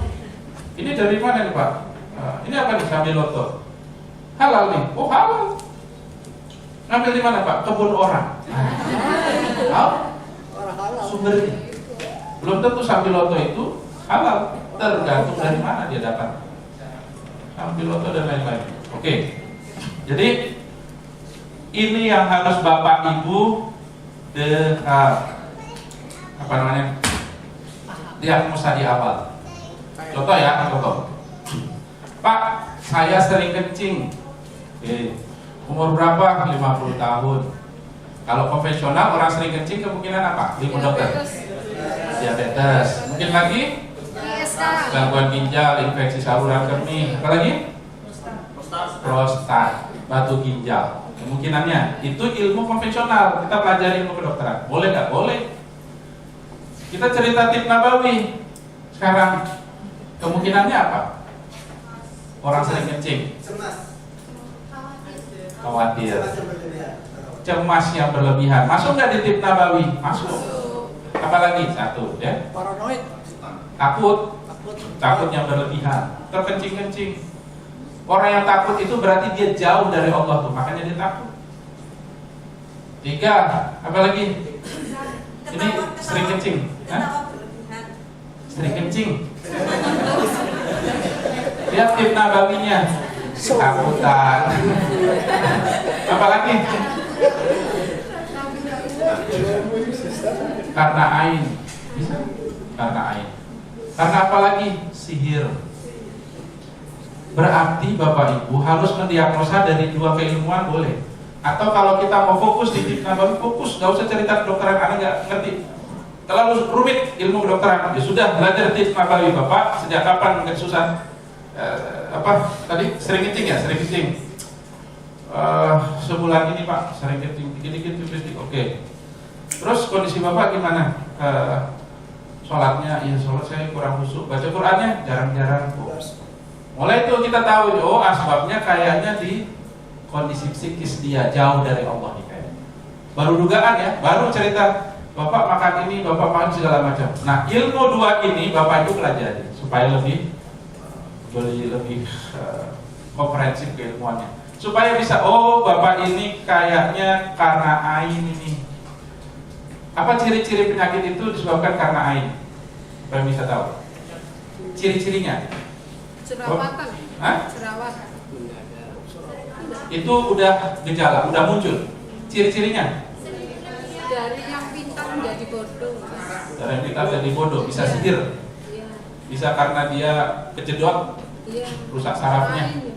ini dari mana nih Pak? Ini apa nih, Sambiloto? Halal nih, oh halal. Ngambil di mana Pak? Kebun orang. Orang halal. Sumbernya belum tentu Sambiloto itu halal, tergantung dari mana dia dapat Sambiloto dan lain-lain. Oke, jadi ini yang harus Bapak Ibu apa namanya, diagnosa di awal. Contoh ya, contoh. Pak, saya sering kencing. Oke. Umur berapa? 50 tahun. Kalau konvensional orang sering kencing kemungkinan apa? Lima dokter. Diabetes. Mungkin lagi gangguan ginjal, infeksi saluran kemih. Apa lagi? Prostat, batu ginjal. Kemungkinannya itu ilmu konvensional. Kita pelajari ilmu kedokteran. Boleh nggak? Boleh. Kita cerita tip Nabawi. Sekarang kemungkinannya apa? Orang sering kencing. Khawatir. Cemas yang berlebihan. Masuk nggak di tip Nabawi? Masuk. Apalagi satu, ya. Paranoid. Takut yang berlebihan. Terkencing-kencing. Orang yang takut itu berarti dia jauh dari Allah tuh, makanya dia takut. 3, apalagi? Ini sering kencing. Sering kencing. Lihat tip Nabawinya. Takutan. Apalagi? Karena ain. Bisa? Karena ain. Karena apalagi? Sihir. Berarti Bapak Ibu harus mendiagnosa dari dua keilmuan boleh. Atau kalau kita mau fokus di tip Nabawi, fokus, nggak usah cerita kedokteran, Anda nggak ngerti. Terlalu rumit ilmu kedokteran. Ya sudah, belajar tip Nabawi Bapak. Sejak kapan kesusahan? Tadi sering kencing ya, sering kencing. Sebulan ini Pak, sering kencing, dikit-dikit. Oke. Terus kondisi Bapak gimana? Sholatnya, ya sholat saya kurang khusyuk. Baca Qurannya jarang-jarang. Mulai itu kita tahu, oh asbabnya kayaknya di kondisi psikis dia jauh dari Allah nih kayaknya. Baru dugaan ya, baru cerita Bapak makan ini, Bapak makan segala macam. Nah ilmu dua ini Bapak itu pelajari supaya lebih komprehensif keilmuannya. Supaya bisa, oh Bapak ini kayaknya karena ain ini. Apa ciri-ciri penyakit itu disebabkan karena ain? Supaya bisa tahu ciri-cirinya. Jerawatan. Hah? Jerawatan. Itu udah gejala, udah muncul. Ciri-cirinya? Dari yang pintar menjadi bodoh. Dari yang pintar jadi bodoh, bisa sihir. Iya. Bisa karena dia kejedot, Iya. rusak sarafnya.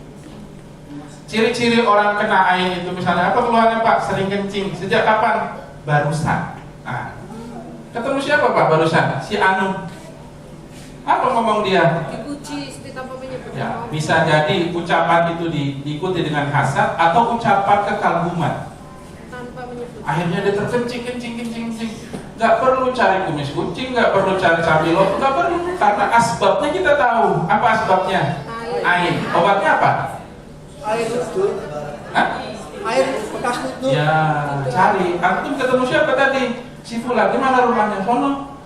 Ciri-ciri orang kena ain itu misalnya apa keluhannya Pak? Sering kencing. Sejak kapan? Barusan. Nah, ketemu siapa Pak barusan? Si Anu. Apa ngomong dia? Dipuji tanpa menyebut Ya, nama. bisa jadi ucapan itu diikuti dengan hasad atau ucapan kekaguman. Tanpa menyebut. Akhirnya dia terkencing. Gak perlu cari kumis kucing, gak perlu cari Sambiloto, gak perlu. Karena asbabnya kita tahu. Apa asbabnya? Ain. Obatnya apa? Air wudhu. Hah? Air bekas wudhu. Ya, cari. Antum ketemu siapa tadi? Si Fulan. Di mana rumahnya? Sono.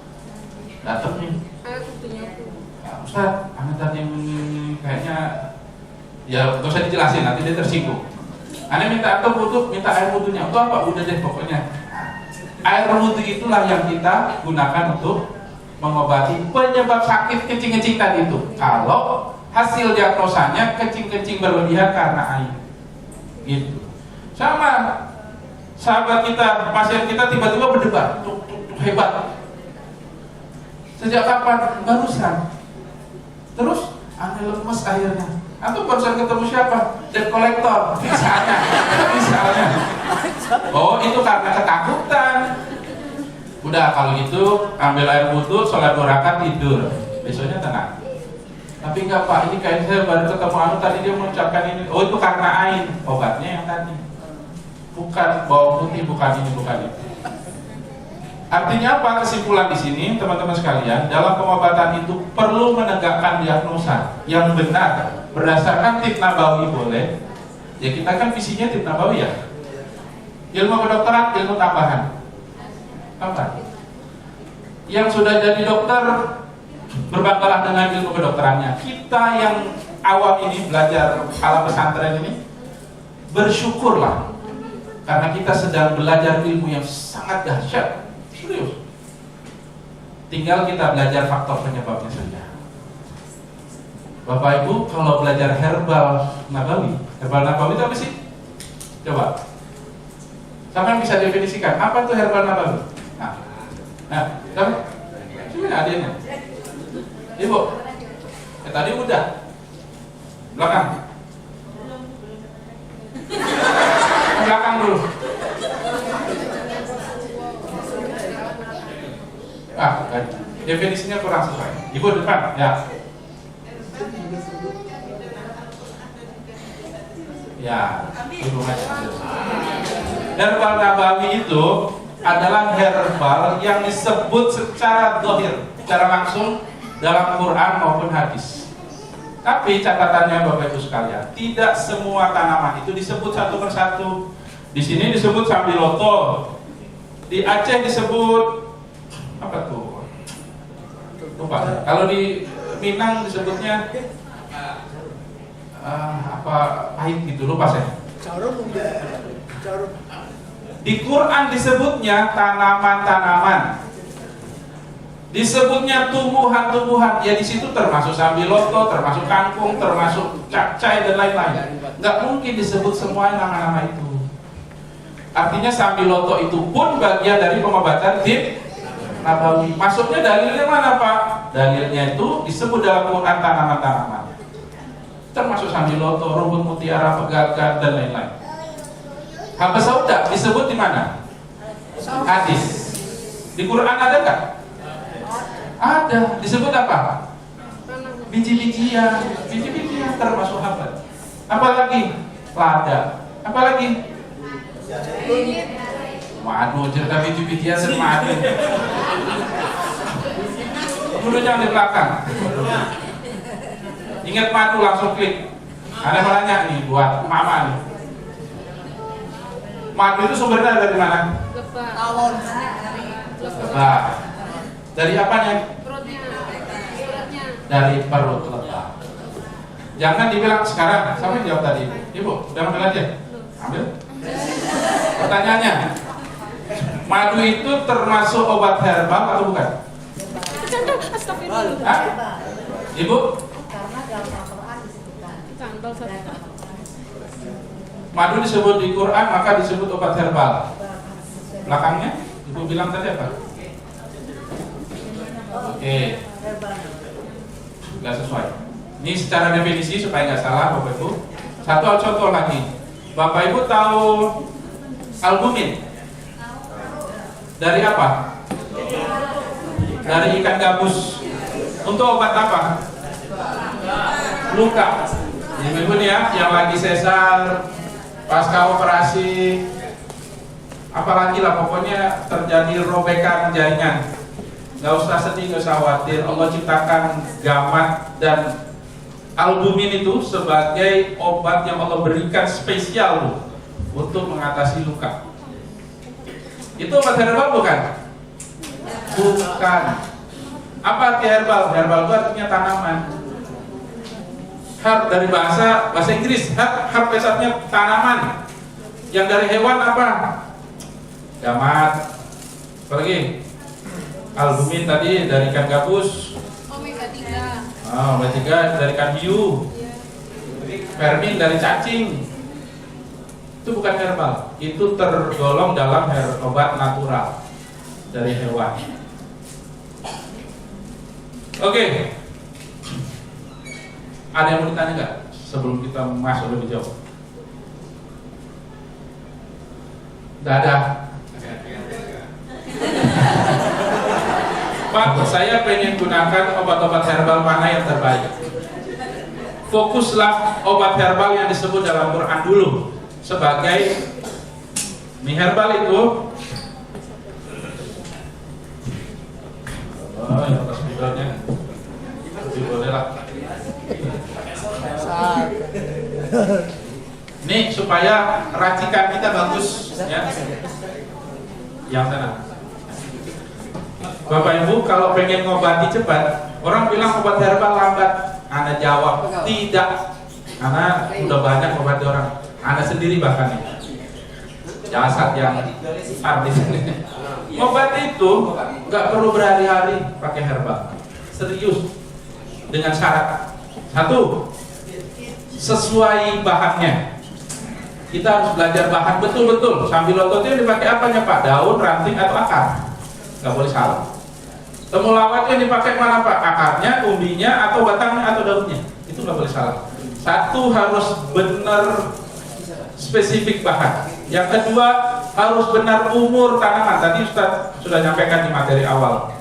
Datang nih. Air wudhunya itu. Ya, Ustaz, anda tadi kayaknya ya gak usah dijelasin, nanti dia tersinggung. Anda minta atau butuh, minta air wudhunya. Untuk apa? Udah deh pokoknya. Air wudhu itulah yang kita gunakan untuk mengobati penyebab sakit kencing-kencing tadi itu. Kalau hasil diagnosanya kencing-kencing berlebihan karena air. Gitu. Sama sahabat kita, pasien kita tiba-tiba berdebar, tuk, hebat. Sejak kapan? Barusan. Terus Anda lemes akhirnya. Atau barusan ketemu siapa? Debt collector. Misalnya. Oh itu karena ketakutan. Udah kalau gitu ambil air wudhu, sholat 2 rakaat, tidur. Besoknya tenang. Tapi enggak Pak, ini kayaknya saya baru ketemu Anu tadi dia mengucapkan ini. Oh itu karena ain. Obatnya yang tadi. bukan bawang putih, bukan ini, bukan itu. Artinya apa kesimpulan di sini, teman-teman sekalian? Dalam pengobatan itu perlu menegakkan diagnosa yang benar berdasarkan tib nabawi boleh. Ya kita kan visinya tib nabawi ya. Ilmu kedokteran, ilmu tambahan. Apa? Yang sudah jadi dokter berbanggalah dengan ilmu kedokterannya. Kita yang awam ini belajar ala pesantren ini bersyukurlah karena kita sedang belajar ilmu yang sangat dahsyat. Serius. Tinggal kita belajar faktor penyebabnya saja. Bapak Ibu kalau belajar herbal nabawi itu apa sih? Coba. Sampai bisa definisikan apa tuh herbal nabawi? Coba adanya. Ibu. Tadi udah. Belakang. Belakang dulu. Definisinya kurang sesuai. Ibu depan, ya. Ya, ibu masih. Herbal nabawi itu adalah herbal yang disebut secara zahir, secara langsung dalam Quran maupun hadis. Tapi catatannya Bapak Ibu sekalian, tidak semua tanaman itu disebut satu persatu. Di sini disebut sambiloto, di Aceh disebut apa tuh? Lupa. Kalau di Minang disebutnya apa pahit gitu, lupa saya. Jarum mungkin. Jarum. Di Quran disebutnya tanaman-tanaman, disebutnya tumbuhan-tumbuhan. Ya di situ termasuk sambiloto, termasuk kangkung, termasuk capcay dan lain-lain. Nggak mungkin disebut semua nama-nama itu. Artinya sambiloto itu pun bagian dari pengobatan tib nabawi. Maksudnya dalilnya mana Pak? Dalilnya itu disebut dalam Quran tanaman-tanaman, termasuk sambiloto, rumput mutiara, pegagan dan lain-lain. Habas sauda disebut di mana? Hadis. Di Quran ada nggak? Ada. Disebut apa? Biji-bijian. Biji-bijian termasuk habas. Apalagi? Lada. Apalagi? Madu. Cerita biji-bijian dan madu. Dulu jangan di belakang. Ingat madu langsung klik. Ada yang nanya nih buat mama nih. Madu itu sumbernya dari mana? Lebah. Tawon. Lebah. Dari apanya? Perutnya. Dari perut lebah. Jangan dibilang sekarang. Siapa yang jawab tadi? Ibu, udah ambil aja. Ambil. Pertanyaannya, madu itu termasuk obat herbal atau bukan? Astagfirullah. Hah? Ibu? Karena dalam Al-Quran disebutkan. Candol satu. Madu disebut di Quran maka disebut obat herbal. Belakangnya, Ibu bilang tadi apa? Oke, nggak sesuai. Ini secara definisi supaya nggak salah Bapak Ibu. Satu contoh lagi. Bapak Ibu tahu albumin dari apa? Dari ikan gabus. Untuk obat apa? Luka. Ibu nih ya, yang lagi sesar, pasca operasi, apalagi lah pokoknya terjadi robekan jaringan, nggak usah sedih, nggak usah khawatir. Allah ciptakan gamat dan albumin itu sebagai obat yang Allah berikan spesial untuk mengatasi luka. Itu obat herbal bukan? Bukan. Apa arti herbal? Herbal itu artinya tanaman. Herb dari bahasa Inggris, herb besarnya tanaman. Yang dari hewan apa? Gamat. Apalagi? Albumin tadi dari ikan gabus. Omega 3. Omega 3 dari ikan hiu. Vermin dari cacing. Itu bukan herbal. Itu tergolong dalam obat natural dari hewan. Oke. Ada yang mau ditanya nggak sebelum kita masuk lebih jauh? Tidak ada. Pak, saya pengen gunakan obat-obat herbal mana yang terbaik. Fokuslah obat herbal yang disebut dalam Quran dulu sebagai Ini herbal itu. Oh, yang atas bibirnya. Lebih boleh lah. Ini supaya racikan kita bagus ya. Yang sana. Bapak Ibu kalau pengen ngobati cepat, orang bilang obat herbal lambat. Anda jawab tidak. Karena udah banyak obat orang. Anda sendiri bahkan ini. Jasad yang artis. Obat itu nggak perlu berhari-hari pakai herbal. Serius. Dengan syarat satu, sesuai bahannya. Kita harus belajar bahan betul-betul. Sambiloto itu dipakai apanya Pak? Daun, ranting atau akar? Nggak boleh salah. Temulawak yang dipakai mana Pak? Akarnya, umbinya, atau batangnya, atau daunnya? Itu nggak boleh salah. Satu, harus benar spesifik bahan. Yang kedua, harus benar umur tanaman. Tadi Ustaz sudah nyampaikan di materi awal.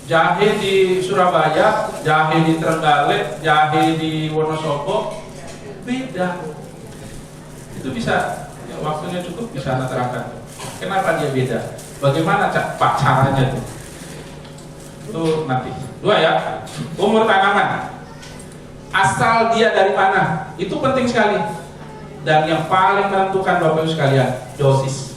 Jahe di Surabaya, jahe di Trenggalek, jahe di Wonosobo beda. Itu bisa, ya, waktunya cukup bisa Anda terangkan. Kenapa dia beda? Bagaimana Pak caranya tuh? Itu nanti. Dua ya, umur tanaman. Asal dia dari mana? Itu penting sekali. Dan yang paling menentukan Bapak Ibu sekalian, dosis.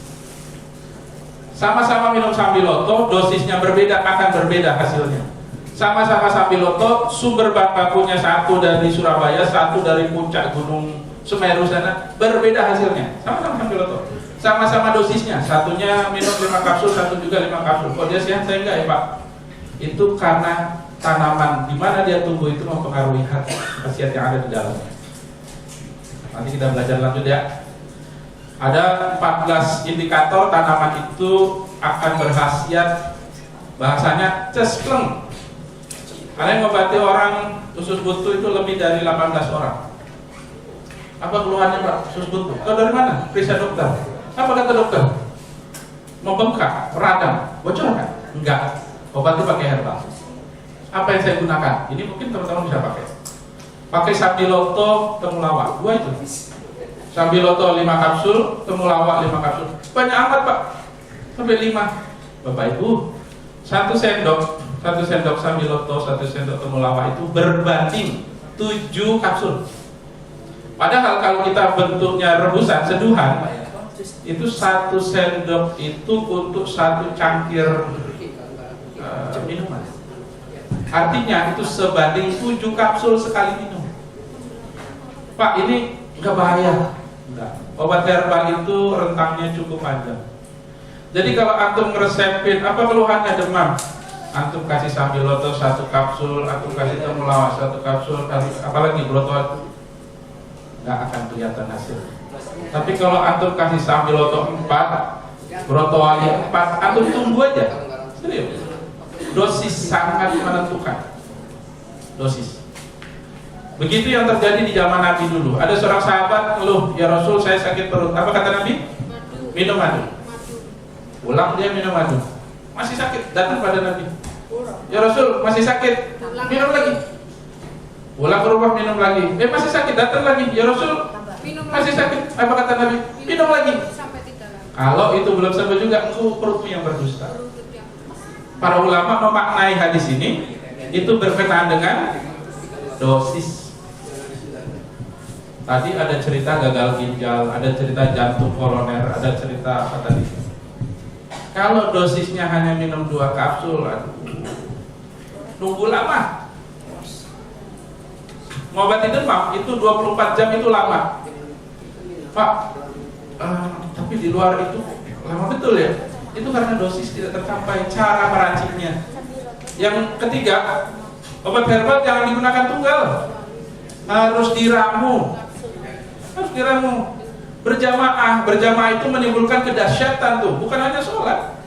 Sama-sama minum Sambiloto, dosisnya berbeda, akan berbeda hasilnya. Sama-sama Sambiloto, sumber bahan bakunya satu dari Surabaya, satu dari puncak Gunung Semeru sana, berbeda hasilnya. Sama-sama Sambiloto. Sama-sama dosisnya, satunya minum 5 kapsul, satu juga 5 kapsul. Kok dia sehat, saya enggak ya Pak? Itu karena tanaman di mana dia tumbuh itu mempengaruhi khasiat yang ada di dalamnya. Nanti kita belajar lanjut ya. Ada 14 indikator tanaman itu akan berkhasiat, bahasanya cespleng. Kalian ngobati orang usus buntu itu lebih dari 18 orang. Apa keluhannya Pak? Usus buntu. Tahu dari mana? Periksa dokter. Apa kata dokter? Membengkak, radang, bocor kan? Enggak. Obati pakai herbal. Apa yang saya gunakan? Ini mungkin teman-teman bisa pakai. Pakai Sambiloto, temulawak, 2 itu. Sambiloto 5 kapsul, temulawak 5 kapsul. Banyak amat Pak, sampai 5. Bapak Ibu, 1 sendok Sambiloto, 1 sendok temulawak itu berbanding 7 kapsul. Padahal kalau kita bentuknya rebusan, seduhan, itu 1 sendok itu untuk 1 cangkir minuman. Artinya itu sebanding 7 kapsul sekali minum. Pak, ini enggak bahaya. Enggak. Obat herbal itu rentangnya cukup panjang. Jadi kalau antum ngeresepin apa keluhannya demam, antum kasih Sambiloto 1 kapsul, antum kasih temulawak 1 kapsul, apalagi brotoat, enggak akan kelihatan hasil. Tapi kalau antum kasih Sambiloto 4, brotoali 4, antum tunggu aja. Serius. Dosis sangat menentukan. Dosis. Begitu yang terjadi di zaman Nabi dulu. Ada seorang sahabat ngeluh, "Ya Rasul, saya sakit perut." Apa kata Nabi? Minum madu. Ulang dia minum madu. Masih sakit, datang pada Nabi. "Ya Rasul, masih sakit." Minum lagi. Ulang ke rumah, minum lagi. Masih sakit, datang lagi. "Ya Rasul, masih sakit." Apa kata Nabi? Minum lagi. Sampai 3 kali. Kalau itu belum sembuh juga, engkau perutmu yang berdusta. Para ulama memaknai hadis ini itu berkenaan dengan dosis. Tadi ada cerita gagal ginjal, ada cerita jantung koroner, ada cerita apa tadi. Kalau dosisnya hanya minum 2 kapsul, nunggu lama. Ngobati demam itu 24 jam itu lama. Pak, tapi di luar itu lama betul ya? Itu karena dosis tidak tercapai, cara meraciknya. Yang ketiga, obat herbal jangan digunakan tunggal, harus diramu. Berjamaah itu menimbulkan kedahsyatan tuh, bukan hanya sholat,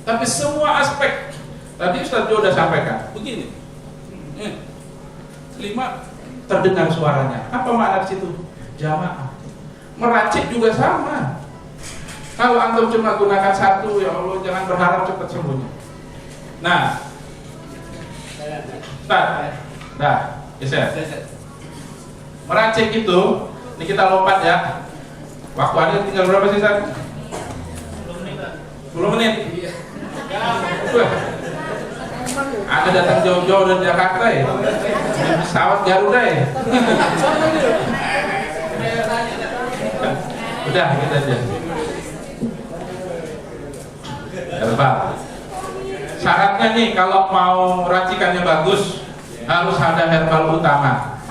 tapi semua aspek. Tadi Ustaz Jo sudah sampaikan, begini. 5 terdengar suaranya. Apa makna di situ? Jamaah. Meracik juga sama. Kalau antum cuma gunakan 1, ya Allah, jangan berharap cepat sembuhnya. Nah, geser. Meracik itu, ini kita lompat ya. Waktu ada tinggal berapa sih, Ustaz? 10 menit. Wah. Anda datang jauh-jauh dari Jakarta ya? Pesawat Garuda ya? Udah gitu aja. Herbal. Syaratnya nih kalau mau racikannya bagus harus ada herbal utama.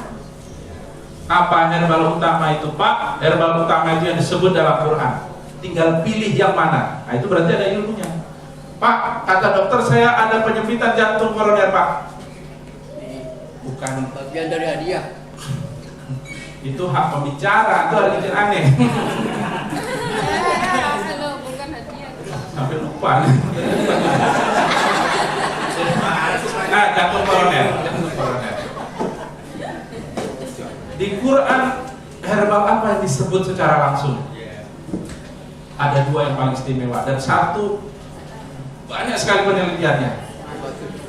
Apa herbal utama itu Pak? Herbal utama itu yang disebut dalam Quran. Tinggal pilih yang mana. Nah itu berarti ada ilmunya. Pak, kata dokter saya ada penyempitan jantung koroner Pak. Bukan Bagian dari hadiah. itu hak pembicara, itu ada izin aneh. Halo, bukan hadiah. Sampai lupa. Nah, jantung koroner. Di Quran herbal apa yang disebut secara langsung? Ada 2 yang paling istimewa dan 1 banyak sekali penelitiannya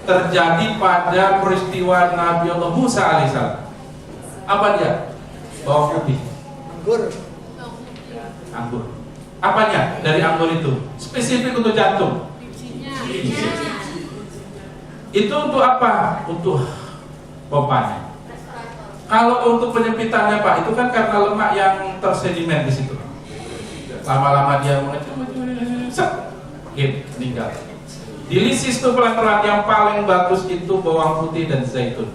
terjadi pada peristiwa Nabi Allah Musa alaihissalam. Apa dia? Bawang putih, anggur. Apanya dari anggur itu? Spesifik untuk jantung. Bijinya. Itu untuk apa? Untuk pompanya. Kalau untuk penyempitannya Pak, itu kan karena lemak yang tersedimen di situ. Lama-lama dia meninggal. Dilisis tuh pelan-pelan. Yang paling bagus itu bawang putih dan zaitun.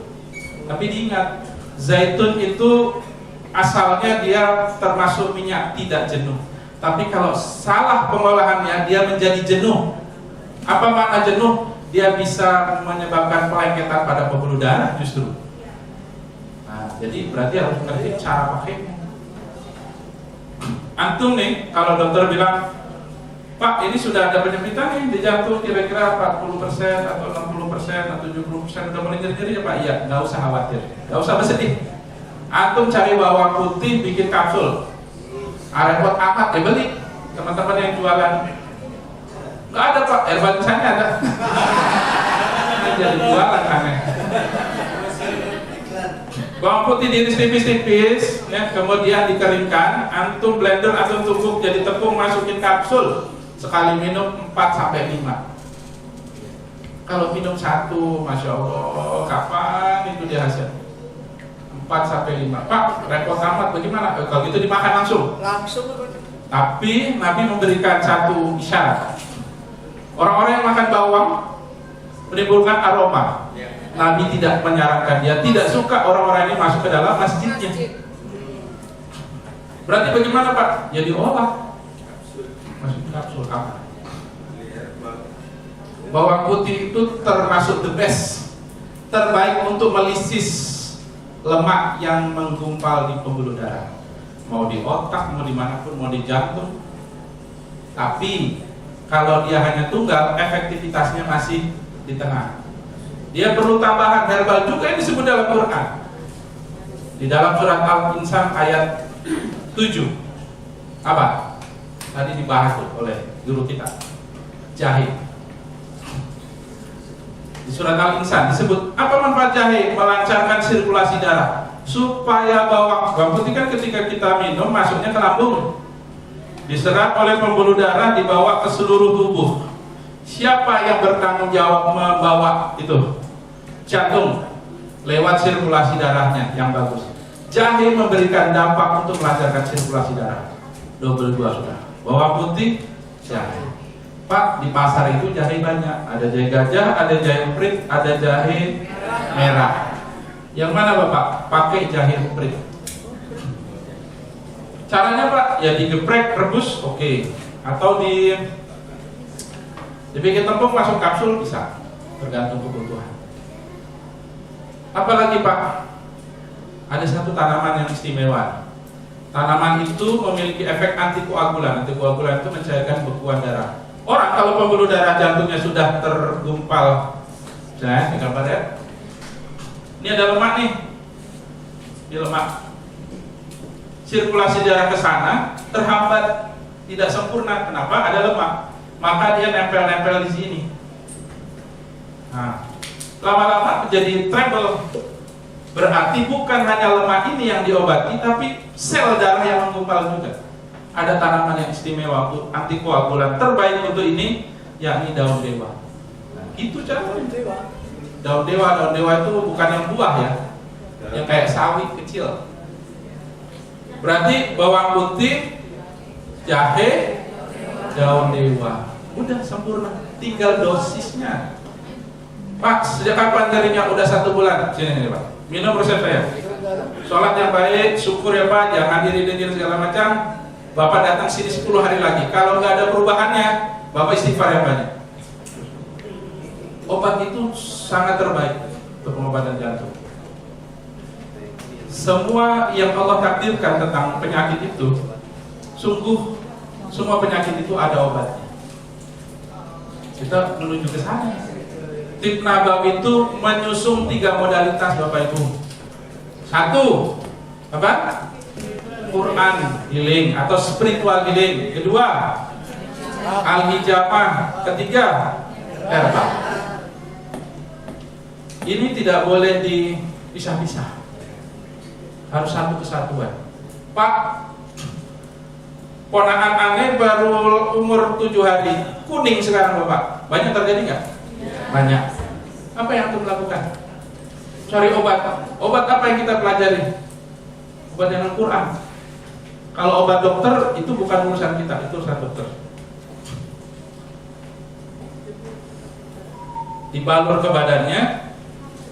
Tapi diingat, zaitun itu asalnya dia termasuk minyak tidak jenuh. Tapi kalau salah pengolahannya dia menjadi jenuh. Apa makna jenuh? Dia bisa menyebabkan pelengketan pada pembuluh darah justru. Nah, jadi berarti harus mengerti cara pakainya. Antum nih, kalau dokter bilang, Pak, ini sudah ada penyempitan nih di jantung kira-kira 40% atau 60% atau 70% udah mulai nyeri-nyeri ya Pak? Iya, nggak usah khawatir, nggak usah bersedih. Antum cari bawang putih, bikin kapsul. Repot amat, beli. Teman-teman yang jualan, nggak ada Pak, herbal misalnya ada. Jadi jualan aneh. Bawang putih diiris tipis-tipis, ya, kemudian dikeringkan, antum blender atau tumbuk jadi tepung, masukin kapsul. Sekali minum 4-5. Kalau minum 1, Masya Allah, kapan itu dia hasil? 4-5. Pak, repot amat, bagaimana? Kalau gitu dimakan langsung. Langsung. Tapi Nabi memberikan 1 isyarat. Orang-orang yang makan bawang menimbulkan aroma. Nabi tidak menyarankan, dia tidak suka orang-orang ini masuk ke dalam masjidnya. Berarti bagaimana Pak? Ya diolah. Masuk kapsul apa? Bawang putih itu termasuk the best, terbaik untuk melisis lemak yang menggumpal di pembuluh darah. Mau di otak, mau dimanapun, mau di jantung. Tapi kalau dia hanya tunggal, efektivitasnya masih di tengah. Dia perlu tambahan herbal juga yang disebut dalam Quran. Di dalam surat Al-Insan ayat 7. Apa? Tadi dibahas oleh guru kita. Jahe. Di surat Al-Insan disebut apa manfaat jahe? Melancarkan sirkulasi darah. Supaya bawang putih kan ketika kita minum masuknya ke lambung. Diserap oleh pembuluh darah, dibawa ke seluruh tubuh. Siapa yang bertanggung jawab membawa itu? Jantung, lewat sirkulasi darahnya yang bagus. Jahe memberikan dampak untuk melancarkan sirkulasi darah. Double 2 sudah. Bawang putih, jahe. Pak, di pasar itu jahe banyak. Ada jahe gajah, ada jahe prit, ada jahe merah. Yang mana Bapak? Pakai jahe prit. Caranya Pak, ya digeprek, rebus, oke. Atau dibikin tepung, masuk kapsul, bisa. Tergantung kebutuhan. Apalagi Pak, ada satu tanaman yang istimewa. Tanaman itu memiliki efek antikoagulan. Antikoagulan itu mencairkan bekuan darah. Orang kalau pembuluh darah jantungnya sudah tergumpal, nah, ini gambar ya. Ini ada lemak nih, ini lemak. Sirkulasi darah ke sana terhambat, tidak sempurna. Kenapa? Ada lemak. Maka dia nempel-nempel di sini. Nah, lama-lama menjadi trouble. Berarti bukan hanya lemak ini yang diobati, tapi sel darah yang menggumpal juga. ada tanaman yang istimewa antikoagulan terbaik untuk ini, yakni daun dewa. Nah, itu caranya. Daun dewa itu bukan yang buah ya, yang kayak sawi kecil. Berarti bawang putih, jahe, daun dewa, udah sempurna. Tinggal dosisnya. Pak, sejak kapan darinya? Udah 1 bulan. Sini nih Pak, minum resep saya. Sholat yang baik, syukur ya Pak, jangan diri-diri segala macam. Bapak datang sini 10 hari lagi. Kalau nggak ada perubahannya, Bapak istighfar yang banyak. Obat itu sangat terbaik untuk pengobatan jantung. Semua yang Allah takdirkan tentang penyakit itu, sungguh semua penyakit itu ada obatnya. Kita menuju ke sana. Tib Nabawi itu menyusung 3 modalitas Bapak Ibu. 1, apa? Quran healing atau spiritual healing. 2, al-hijamah. 3, herbal. Ini tidak boleh dipisah-pisah, harus satu kesatuan. Pak, ponakan aneh baru umur 7 hari, kuning sekarang Bapak. Banyak terjadi nggak? Banyak. Apa yang antum lakukan? Cari obat. Obat apa yang kita pelajari? Obat yang Al-Quran. Kalau obat dokter itu bukan urusan kita, itu urusan dokter. Dibalur ke badannya,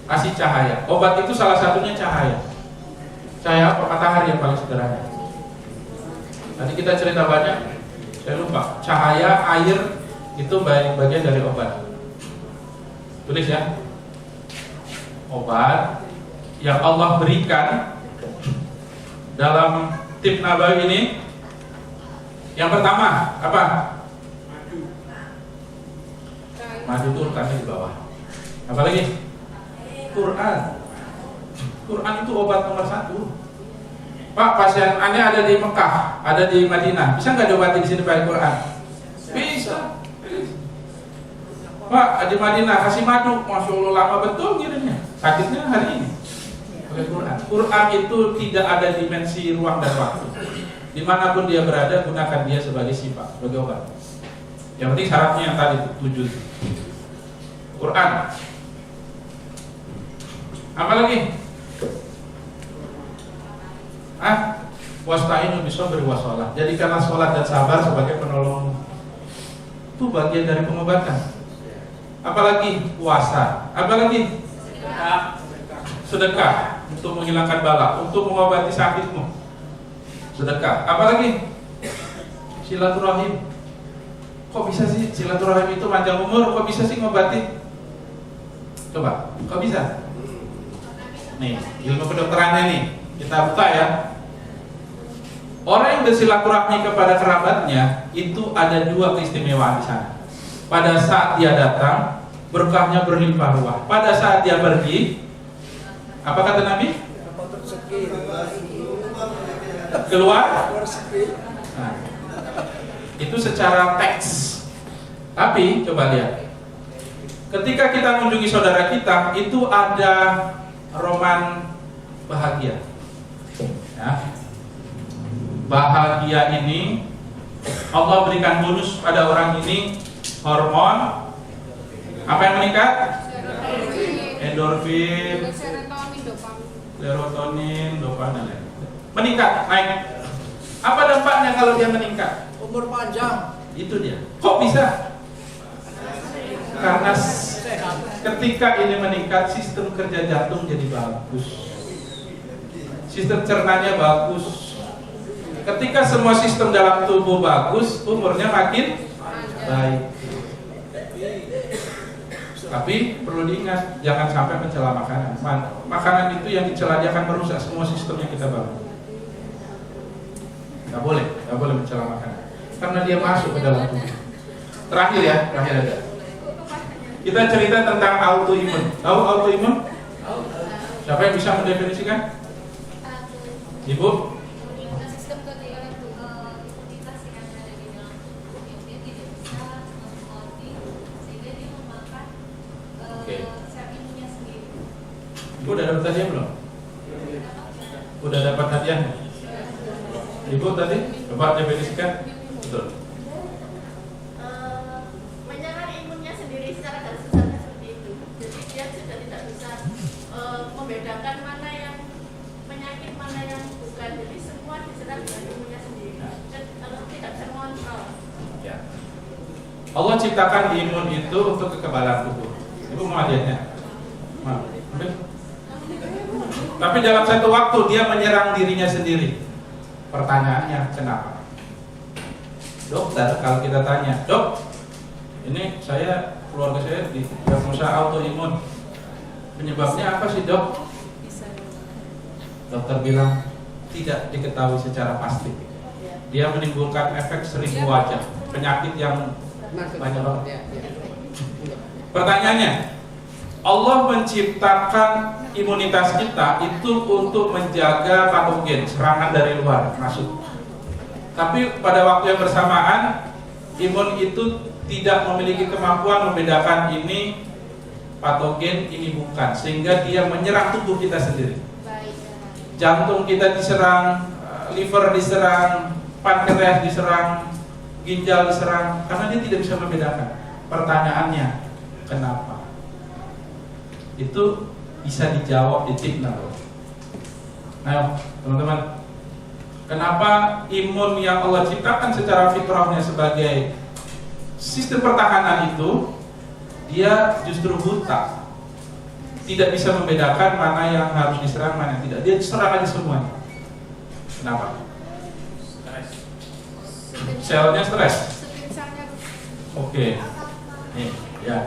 kasih cahaya. Obat itu salah satunya cahaya. Cahaya apa? Matahari yang paling sederhana. Tadi kita cerita banyak, saya lupa. Cahaya, air itu bagian dari obat. Tulis ya. Obat yang Allah berikan dalam Tib Nabawi ini, yang pertama apa? Madu itu urutannya di bawah. Apa lagi? Quran. Quran itu obat nomor 1. Pak, pasien aneh ada di Mekah, ada di Madinah, bisa nggak diobati di sini pakai Quran? Bisa. Pak, di Madinah kasih madu, masya Allah lama betul ngirimnya. Sakitnya hari ini. Pakai Quran. Quran itu tidak ada dimensi ruang dan waktu. Dimanapun dia berada, gunakan dia sebagai sifat, sebagai obat. Yang penting syaratnya yang tadi 7. Quran. Apa lagi? Wasta'inu bisabri wassalah. Jadikanlah sholat dan sabar sebagai penolong. Itu bagian dari pengobatan. Apalagi puasa. Apalagi sedekah untuk menghilangkan bala, untuk mengobati sakitmu. Sedekah. Apalagi silaturahim. Kok bisa sih silaturahim itu panjang umur? Kok bisa sih ngobati? Coba, kok bisa? Nih, ilmu kedokterannya nih, kita buka ya. Orang yang bersilaturahmi kepada kerabatnya itu ada 2 keistimewaan di sana. Pada saat dia datang, berkahnya berlimpah ruah. Pada saat dia pergi, apa kata Nabi? Keluar. Nah, itu secara teks. Tapi coba lihat. Ketika kita mengunjungi saudara kita, itu ada roman bahagia. Ya. Bahagia ini Allah berikan bonus pada orang ini hormon apa yang meningkat? Endorfin, serotonin, dopamin. Meningkat, naik. Apa dampaknya kalau dia meningkat? Umur panjang. Itu dia. Kok bisa? Karena ketika ini meningkat, sistem kerja jantung jadi bagus, sistem cernanya bagus. Ketika semua sistem dalam tubuh bagus, umurnya makin baik. Tapi perlu diingat, jangan sampai mencela makanan. Makanan itu yang dicela, dia akan merusak semua sistem yang kita bangun. Gak boleh mencela makanan, karena dia masuk ke dalam tubuh. Terakhir ada. Kita cerita tentang autoimun. Tahu autoimun? Siapa yang bisa mendefinisikan? Ibu? Ibu udah dapat hadiah belum? Udah dapat hadiah? Ibu tadi? Coba Coba definisikan. Betul. Menyerang imunnya sendiri secara garis besarnya seperti itu. Jadi dia sudah tidak bisa membedakan mana yang penyakit, mana yang bukan. Jadi semua diserang dengan imunnya sendiri. Dan tidak bisa mengontrol. Ya. Allah ciptakan imun itu untuk kekebalan tubuh. Ibu mau hadiahnya? Mau? Ambil. Tapi dalam satu waktu dia menyerang dirinya sendiri. Pertanyaannya kenapa? Dokter, kalau kita tanya, dok, ini keluarga saya diagnosa autoimun. Penyebabnya apa sih dok? Dokter bilang tidak diketahui secara pasti. Dia menimbulkan efek seribu wajah, penyakit yang banyak banget. Pertanyaannya, Allah menciptakan imunitas kita itu untuk menjaga patogen, serangan dari luar masuk. Tapi pada waktu yang bersamaan, imun itu tidak memiliki kemampuan membedakan ini patogen, ini bukan, sehingga dia menyerang tubuh kita sendiri. Jantung kita diserang, liver diserang, pankreas diserang, ginjal diserang, karena dia tidak bisa membedakan. Pertanyaannya, kenapa? Itu bisa dijawab di Tigna. Ayo, teman-teman. Kenapa imun yang Allah ciptakan secara fitrahnya sebagai sistem pertahanan itu dia justru buta, tidak bisa membedakan mana yang harus diserang, mana yang tidak. Dia diserang aja semuanya. Kenapa? Selnya stres. Oke. Nih, ya.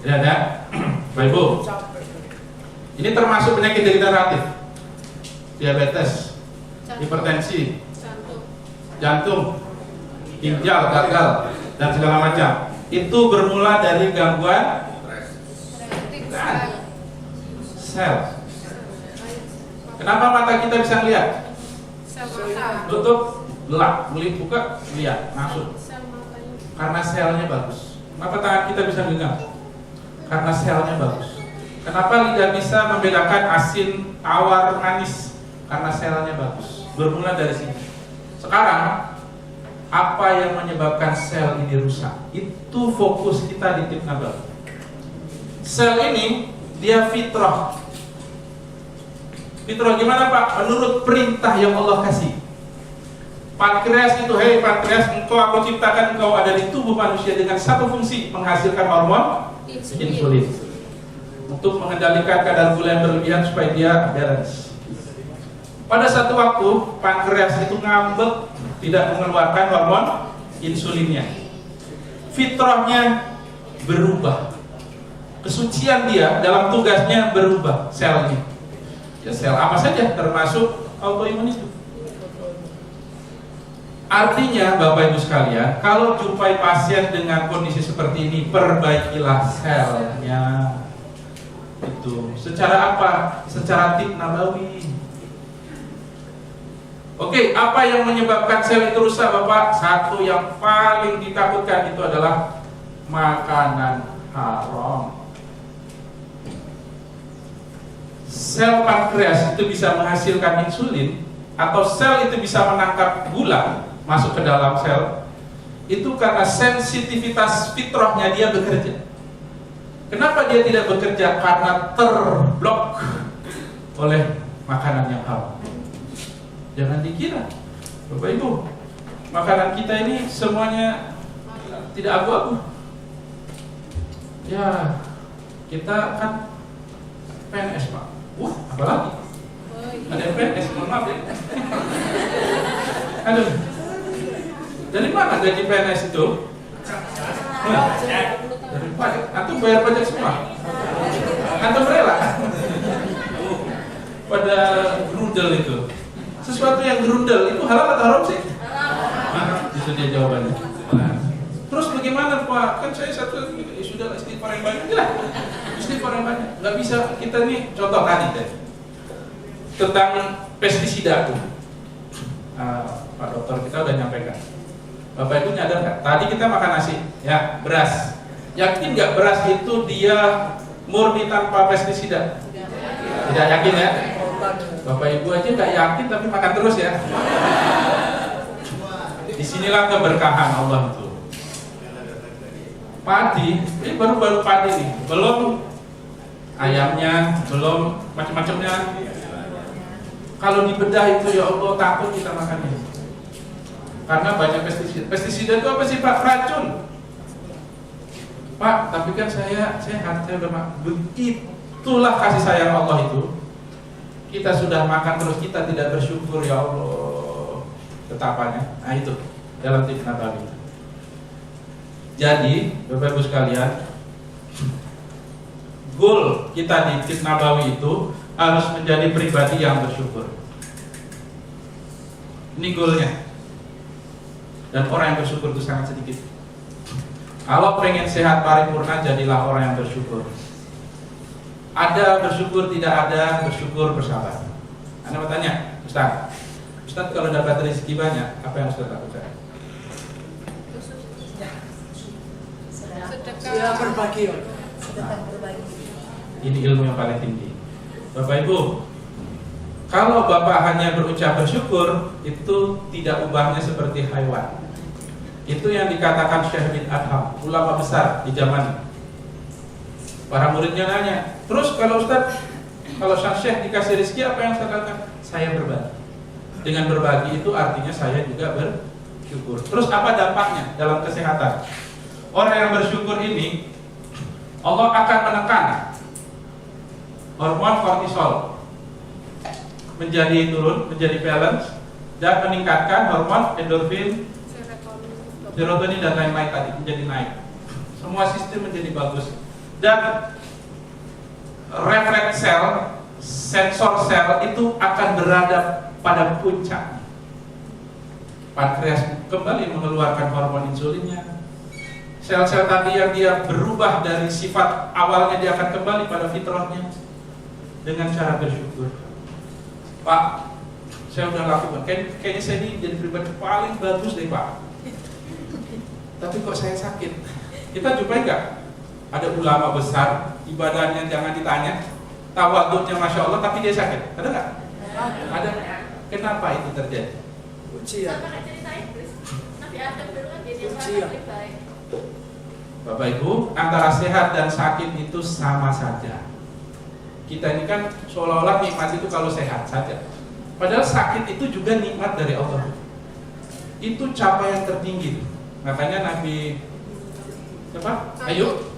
Lihat ya. Bapak Ibu. Ini termasuk penyakit degeneratif. Diabetes, hipertensi, jantung, ginjal gagal, dan segala macam. Itu bermula dari gangguan sel. Kenapa mata kita bisa lihat? Tutup, gelap, buka, lihat, masuk. Karena selnya bagus. Kenapa tangan kita bisa genggam? Karena selnya bagus. Kenapa lidah bisa membedakan asin, tawar, manis? Karena selnya bagus. Bermula dari sini. Sekarang, apa yang menyebabkan sel ini rusak? Itu fokus kita di Tip Nabawi. Sel ini dia fitrah. Fitrah gimana Pak? Menurut perintah yang Allah kasih. Pankreas itu, hei pankreas, aku ciptakan engkau ada di tubuh manusia dengan satu fungsi, menghasilkan hormon insulin untuk mengendalikan kadar gula yang berlebihan supaya dia balance. Pada satu waktu pankreas itu ngambek, tidak mengeluarkan hormon insulinnya. Fitrahnya berubah, kesucian dia dalam tugasnya berubah. Sel ini, ya sel apa saja termasuk autoimun itu. Artinya Bapak Ibu sekalian, kalau jumpai pasien dengan kondisi seperti ini, perbaikilah selnya. Itu secara apa? Secara Tib Nabawi. Oke, apa yang menyebabkan sel itu rusak Bapak? Satu yang paling ditakutkan itu adalah makanan haram. Sel pankreas itu bisa menghasilkan insulin, atau sel itu bisa menangkap gula masuk ke dalam sel, itu karena sensitivitas fitrahnya dia bekerja. Kenapa dia tidak bekerja? Karena terblok oleh makanan yang haram. Jangan dikira Bapak Ibu, makanan kita ini semuanya tidak abu-abu. Ya, kita kan PNS Pak. Apalagi ada yang PNS, mohon maaf ya. Aduh, dari mana gaji PNS itu? Dari pajak. Antum bayar pajak semua? Antum rela? Pada gerundel itu. Sesuatu yang gerundel itu halal atau haram sih? Nah, itu dia jawabannya. Nah, terus bagaimana Pak? Kan saya satu sudah istighfar yang banyak lah. Istighfar yang banyak. Gak bisa kita nih contoh tadi deh. Tentang pestisida itu. Pak dokter kita udah nyampaikan. Bapak Ibu nyadar nggak? Tadi kita makan nasi, ya beras. Yakin nggak beras itu dia murni tanpa pestisida? Tidak yakin ya? Bapak Ibu aja nggak yakin tapi makan terus ya. Disinilah keberkahan Allah itu. Padi, ini baru padi nih, belum ayamnya, belum macam-macamnya. Kalau dibedah itu ya Allah takut kita makannya. Karena banyak pestisida. Pestisida itu apa sih Pak? Racun. Pak, tapi kan saya sehat, saya udah makan. Begitulah kasih sayang Allah itu. Kita sudah makan terus kita tidak bersyukur, ya Allah. Betapanya. Nah itu dalam Tib Nabawi. Jadi Bapak Ibu sekalian, goal kita di Tib Nabawi itu harus menjadi pribadi yang bersyukur. Ini goalnya. Dan orang yang bersyukur itu sangat sedikit. Kalau pengen sehat paripurna, jadilah orang yang bersyukur. Ada bersyukur, tidak ada bersyukur, bersabar. Anda mau tanya, Ustaz kalau dapat rezeki banyak, apa yang Ustaz lakukan? Ya berbagi. Sedekah berbagi. Ini ilmu yang paling tinggi. Bapak Ibu, kalau Bapak hanya berucap bersyukur, itu tidak ubahnya seperti hewan. Itu yang dikatakan Syekh bin Adham, ulama besar di zaman. Para muridnya nanya, terus kalau Ustaz, kalau sang Syekh dikasih rezeki, apa yang Ustaz lakukan? Saya berbagi. Dengan berbagi itu artinya saya juga bersyukur. Terus apa dampaknya dalam kesehatan? Orang yang bersyukur ini, Allah akan menekan hormon kortisol menjadi turun, menjadi balance, dan meningkatkan hormon endorfin, serotonin dan lain-lain tadi menjadi naik. Semua sistem menjadi bagus. Dan refleks sel, sensor sel itu akan berada pada puncak. Pankreas kembali mengeluarkan hormon insulinnya. Sel-sel tadi yang dia berubah dari sifat awalnya, dia akan kembali pada fitrahnya dengan cara bersyukur. Pak, saya udah lakukan. Kayaknya saya ini jadi pribadi paling bagus deh Pak. Tapi kok saya sakit? Kita jumpai nggak? Ada ulama besar, ibadahnya jangan ditanya, tawaduknya Masya Allah, tapi dia sakit. Ada nggak? Ada. Kenapa itu terjadi? Ujian. Sama ceritain terus. Nabi Adam dulu kan jadi yang Ujian. paling baik. Bapak Ibu, antara sehat dan sakit itu sama saja. Kita ini kan seolah-olah nikmat itu kalau sehat saja. Padahal sakit itu juga nikmat dari Allah. Itu capaian tertinggi. Makanya Nabi Ayub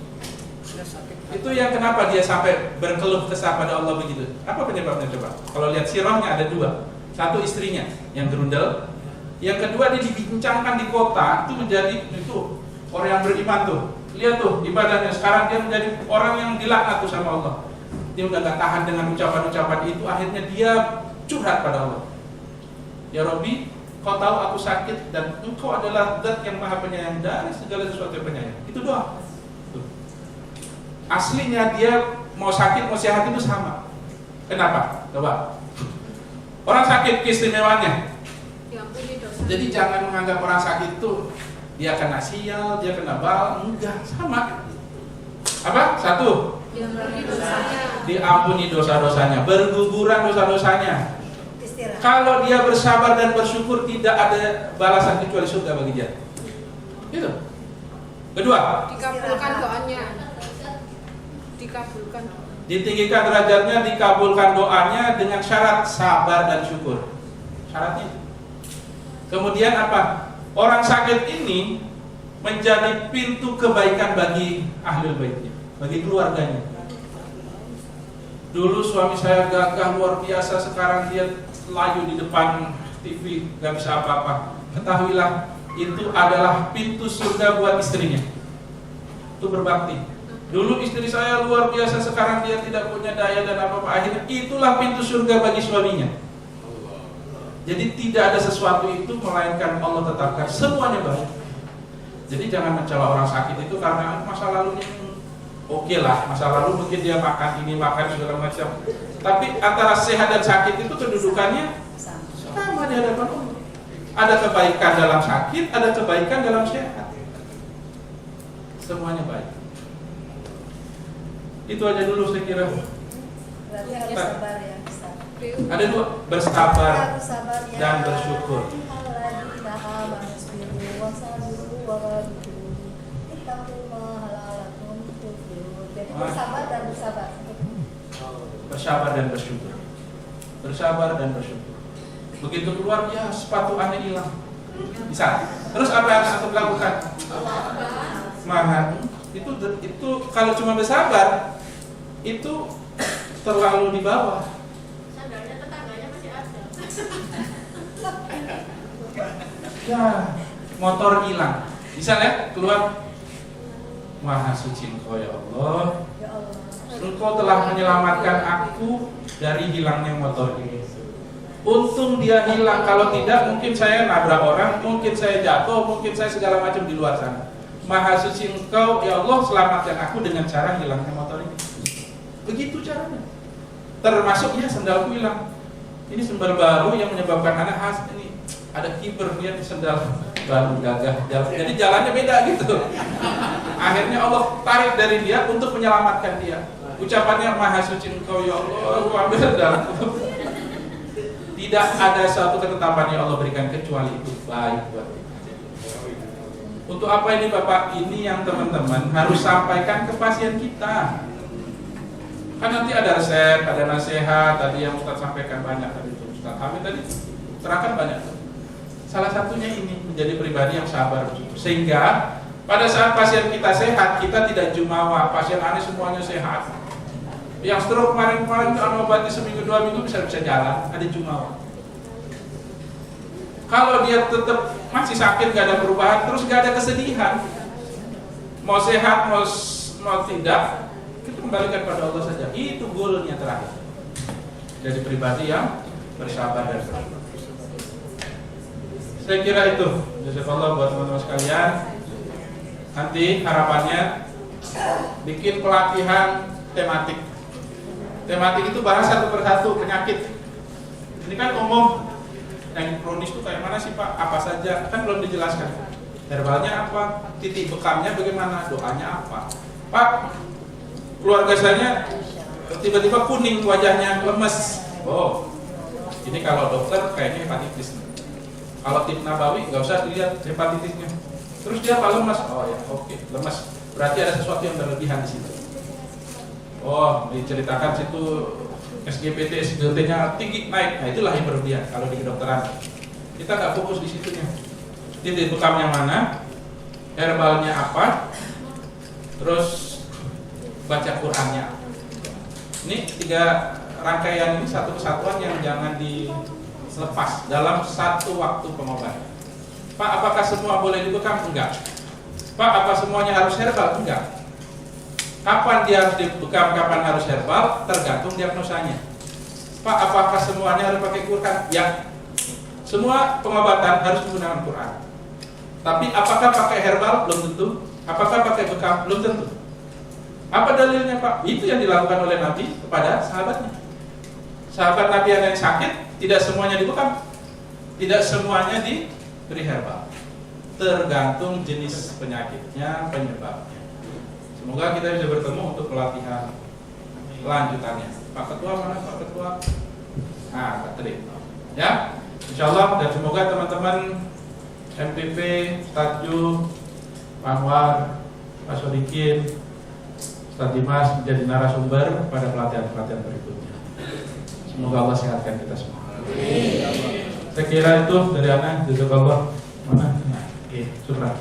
itu yang kenapa dia sampai berkeluh kesah pada Allah begitu. Apa penyebabnya coba? Kalau lihat sirahnya ada dua. Satu istrinya yang gerundel, yang kedua dia dibincangkan di kota itu menjadi itu orang yang beriman tuh. Lihat tuh ibadahnya, sekarang dia menjadi orang yang dilaknat tuh sama Allah. Dia udah gak tahan dengan ucapan-ucapan itu, akhirnya dia curhat pada Allah. Ya Robbi, kau tahu aku sakit dan engkau adalah zat yang maha penyayang dari segala sesuatu yang penyayang. Itu doang. Aslinya dia mau sakit mau sehat itu sama. Kenapa? Coba. Orang sakit keistimewaannya. Jadi jangan menganggap orang sakit itu dia kena sial, dia kena bal, enggak, sama. Apa? Satu, diampuni dosa-dosanya, berguguran dosa-dosanya. Kalau dia bersabar dan bersyukur, tidak ada balasan kecuali surga bagi dia. Itu. Kedua, Dikabulkan doanya. Dikabulkan. ditinggikan derajatnya, dikabulkan doanya dengan syarat sabar dan syukur. Syaratnya. Kemudian apa? Orang sakit ini menjadi pintu kebaikan bagi ahlul baitnya, bagi keluarganya. Dulu suami saya gagah luar biasa, sekarang dia layu di depan TV, gak bisa apa-apa. Ketahuilah, itu adalah pintu surga buat istrinya. Itu berbakti. Dulu istri saya luar biasa, sekarang dia tidak punya daya dan apa-apa. Akhirnya itulah pintu surga bagi suaminya. Jadi tidak ada sesuatu itu melainkan Allah tetapkan semuanya baik. Jadi jangan mencela orang sakit itu karena masa lalunya oke lah, masa lalu mungkin dia makan ini makan segala macam. Tapi antara sehat dan sakit itu kedudukannya sama di hadapan Allah. Ada kebaikan dalam sakit, ada kebaikan dalam sehat. Semuanya baik. Itu aja dulu saya kira. Berarti harus sabar ya. Ada dua, bersabar Sabar ya. dan bersyukur. Alladzina amanu Jadi bersabar dan bersabar. Bersabar dan bersyukur. Bersabar dan bersyukur. Begitu keluar, ya sepatu aneh hilang. Bisa. Terus apa yang harus aku lakukan? Semangat. Itu kalau cuma bersabar, itu terlalu di bawah. Sandalnya tetangganya masih ada. Ya, motor hilang. Bisa ya keluar. Maha suci Engkau ya Allah. Ya Allah. Engkau telah menyelamatkan aku dari hilangnya motor ini. Untung dia hilang, kalau tidak mungkin saya nabrak orang, mungkin saya jatuh, mungkin saya segala macam di luar sana. Maha suci Engkau ya Allah, selamatkan aku dengan cara hilangnya motor ini. Begitu caranya. Termasuk ya sendalku hilang. Ini sendal baru yang menyebabkan anak ini ada kiper dia di sendal baru gagah. Jadi jalannya beda gitu. Akhirnya Allah tarik dari dia untuk menyelamatkan dia. Ucapannya Maha suci Engkau ya Allah, aku ambil sendalku. Tidak ada suatu ketetapan yang Allah berikan kecuali itu baik buat kita. Untuk apa ini Bapak? Ini yang teman-teman harus sampaikan ke pasien kita. Kan nanti ada resep, ada nasihat, tadi yang Ustaz sampaikan banyak tadi itu. Ustaz Hamid tadi terangkan banyak. Salah satunya ini menjadi pribadi yang sabar begitu. Sehingga pada saat pasien kita sehat, kita tidak jumawa. Pasien aneh semuanya sehat. Yang stroke kemarin-kemarin kalau obati seminggu 2 minggu bisa jalan, ada jumawa. Kalau dia tetap masih sakit, gak ada perubahan, terus gak ada kesedihan, mau sehat mau tidak, kita kembalikan pada Allah saja. Itu goalnya terakhir. Jadi pribadi yang bersabar dan bersyukur. Saya kira itu. Jazakallah buat teman-teman sekalian. Nanti harapannya bikin pelatihan tematik. Tematik itu bahas satu persatu penyakit. Ini kan umum. Yang kronis itu kayak mana sih Pak? Apa saja? Kan belum dijelaskan. Herbalnya apa? Titik bekamnya bagaimana? Doanya apa? Pak, keluarga saya tiba-tiba kuning wajahnya, lemes. Oh, ini kalau dokter kayaknya hepatitis. Kalau tip Nabawi nggak usah dilihat hepatitisnya. Terus dia apa lemas? Oh ya, oke, lemas. Berarti ada sesuatu yang berlebihan di situ. Oh, diceritakan situ SGPT, SGLT-nya tinggi naik. Nah, itulah yang berlebihan kalau di kedokteran. Kita nggak fokus di situnya. Titik bekamnya mana? Herbalnya apa? Terus baca Qur'annya. Ini 3 rangkaian ini satu kesatuan yang jangan dilepas dalam satu waktu pengobatan. Pak, apakah semua boleh dibekam? Enggak. Pak, apa semuanya harus herbal? Enggak. Kapan dia harus dibekam, kapan harus herbal, tergantung diagnosanya. Pak, apakah semuanya harus pakai Quran? Ya. Semua pengobatan harus menggunakan Quran. Tapi apakah pakai herbal? Belum tentu. Apakah pakai bekam? Belum tentu. Apa dalilnya Pak? Itu yang dilakukan oleh Nabi kepada sahabatnya. Sahabat Nabi yang sakit, tidak semuanya dibekam. Tidak semuanya diberi herbal. Tergantung jenis penyakitnya, penyebabnya. Semoga kita bisa bertemu untuk pelatihan lanjutannya. Pak Ketua mana Pak Ketua? Pak Tri. Ya, Insya Allah dan semoga teman-teman MPP, Stadju, Pak Anwar, Pak Sodikin, Ustaz Dimas menjadi narasumber pada pelatihan-pelatihan berikutnya. Semoga Allah sehatkan kita semua. Saya kira itu dari Ana. Jazakallah. Mana? Syukran.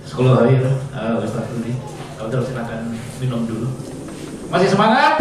Sekolah air, Ustaz Rudi. Kalau silakan minum dulu. Masih semangat?